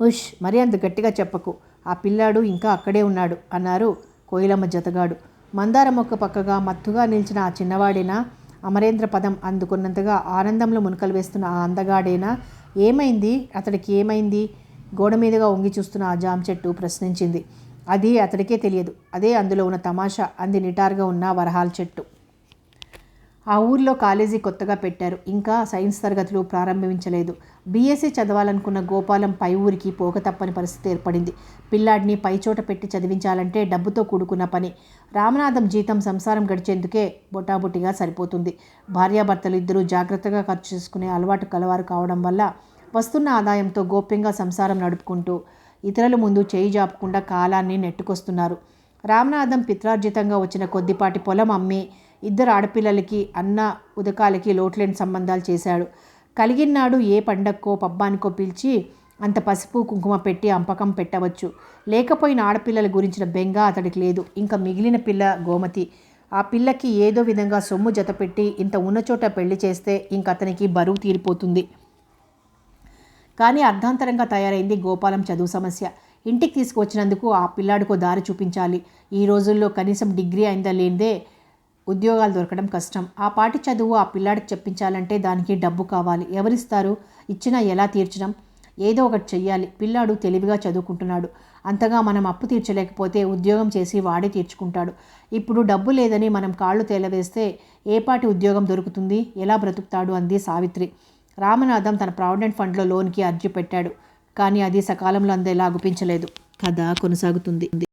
ఉష్, మరీ అంత గట్టిగా చెప్పకు, ఆ పిల్లాడు ఇంకా అక్కడే ఉన్నాడు అన్నారు కోయిలమ్మ జతగాడు. మందార మొక్క పక్కగా మత్తుగా నిలిచిన ఆ చిన్నవాడేనా? అమరేంద్ర పదం అందుకున్నంతగా ఆనందంలో మునకలు వేస్తున్న ఆ అందగాడేనా? ఏమైంది అతడికి, ఏమైంది? గోడ మీదుగా వంగి చూస్తున్న ఆ జామ చెట్టు ప్రశ్నించింది. అది అతడికే తెలియదు. అదే అందులో ఉన్న తమాషా అంది నిటారుగా ఉన్న వరహాల చెట్టు. ఆ ఊర్లో కాలేజీ కొత్తగా పెట్టారు. ఇంకా సైన్స్ తరగతులు ప్రారంభించలేదు. బీఎస్సీ చదవాలనుకున్న గోపాలం పై ఊరికి పోక తప్పని పరిస్థితి ఏర్పడింది. పిల్లాడిని పైచోట పెట్టి చదివించాలంటే డబ్బుతో కూడుకున్న పని. రామనాథం జీతం సంసారం గడిచేందుకే బొటాబొటిగా సరిపోతుంది. భార్యాభర్తలు ఇద్దరూ జాగ్రత్తగా ఖర్చు చేసుకునే అలవాటు కలవారు కావడం వల్ల వస్తున్న ఆదాయంతో గోప్యంగా సంసారం నడుపుకుంటూ ఇతరుల ముందు చేయి జాపకుండా కాలాన్ని నెట్టుకొస్తున్నారు. రామనాథం పిత్రార్జితంగా వచ్చిన కొద్దిపాటి పొలం అమ్మి ఇద్దరు ఆడపిల్లలకి అన్న ఉదకాలకి లోట్లేని సంబంధాలు చేశాడు. కలిగినాడు ఏ పండక్కో పబ్బానికో పిలిచి అంత పసుపు కుంకుమ పెట్టి అంపకం పెట్టవచ్చు. లేకపోయిన ఆడపిల్లల గురించిన బెంగ అతడికి లేదు. ఇంకా మిగిలిన పిల్ల గోమతి. ఆ పిల్లకి ఏదో విధంగా సొమ్ము జతపెట్టి ఇంత ఉన్నచోట పెళ్లి చేస్తే ఇంక అతనికి బరువు తీరిపోతుంది. కానీ అర్ధాంతరంగా తయారైంది గోపాలం చదువు సమస్య. ఇంటికి తీసుకువచ్చినందుకు ఆ పిల్లాడికో దారి చూపించాలి. ఈ రోజుల్లో కనీసం డిగ్రీ అయిందా లేనిదే ఉద్యోగాలు దొరకడం కష్టం. ఆ పాటి చదువు ఆ పిల్లాడికి చెప్పించాలంటే దానికి డబ్బు కావాలి. ఎవరిస్తారు? ఇచ్చినా ఎలా తీర్చడం? ఏదో ఒకటి చెయ్యాలి. పిల్లాడు తెలివిగా చదువుకుంటున్నాడు. అంతగా మనం అప్పు తీర్చలేకపోతే ఉద్యోగం చేసి వాడే తీర్చుకుంటాడు. ఇప్పుడు డబ్బు లేదని మనం కాళ్ళు తేలవేస్తే ఏ పాటి ఉద్యోగం దొరుకుతుంది? ఎలా బ్రతుకుతాడు? అంది సావిత్రి. రామనాథం తన ప్రావిడెంట్ ఫండ్లో లోన్కి అర్జీ పెట్టాడు. కానీ అది సకాలంలో అందేలా గుపించలేదు. కథ కొనసాగుతుంది.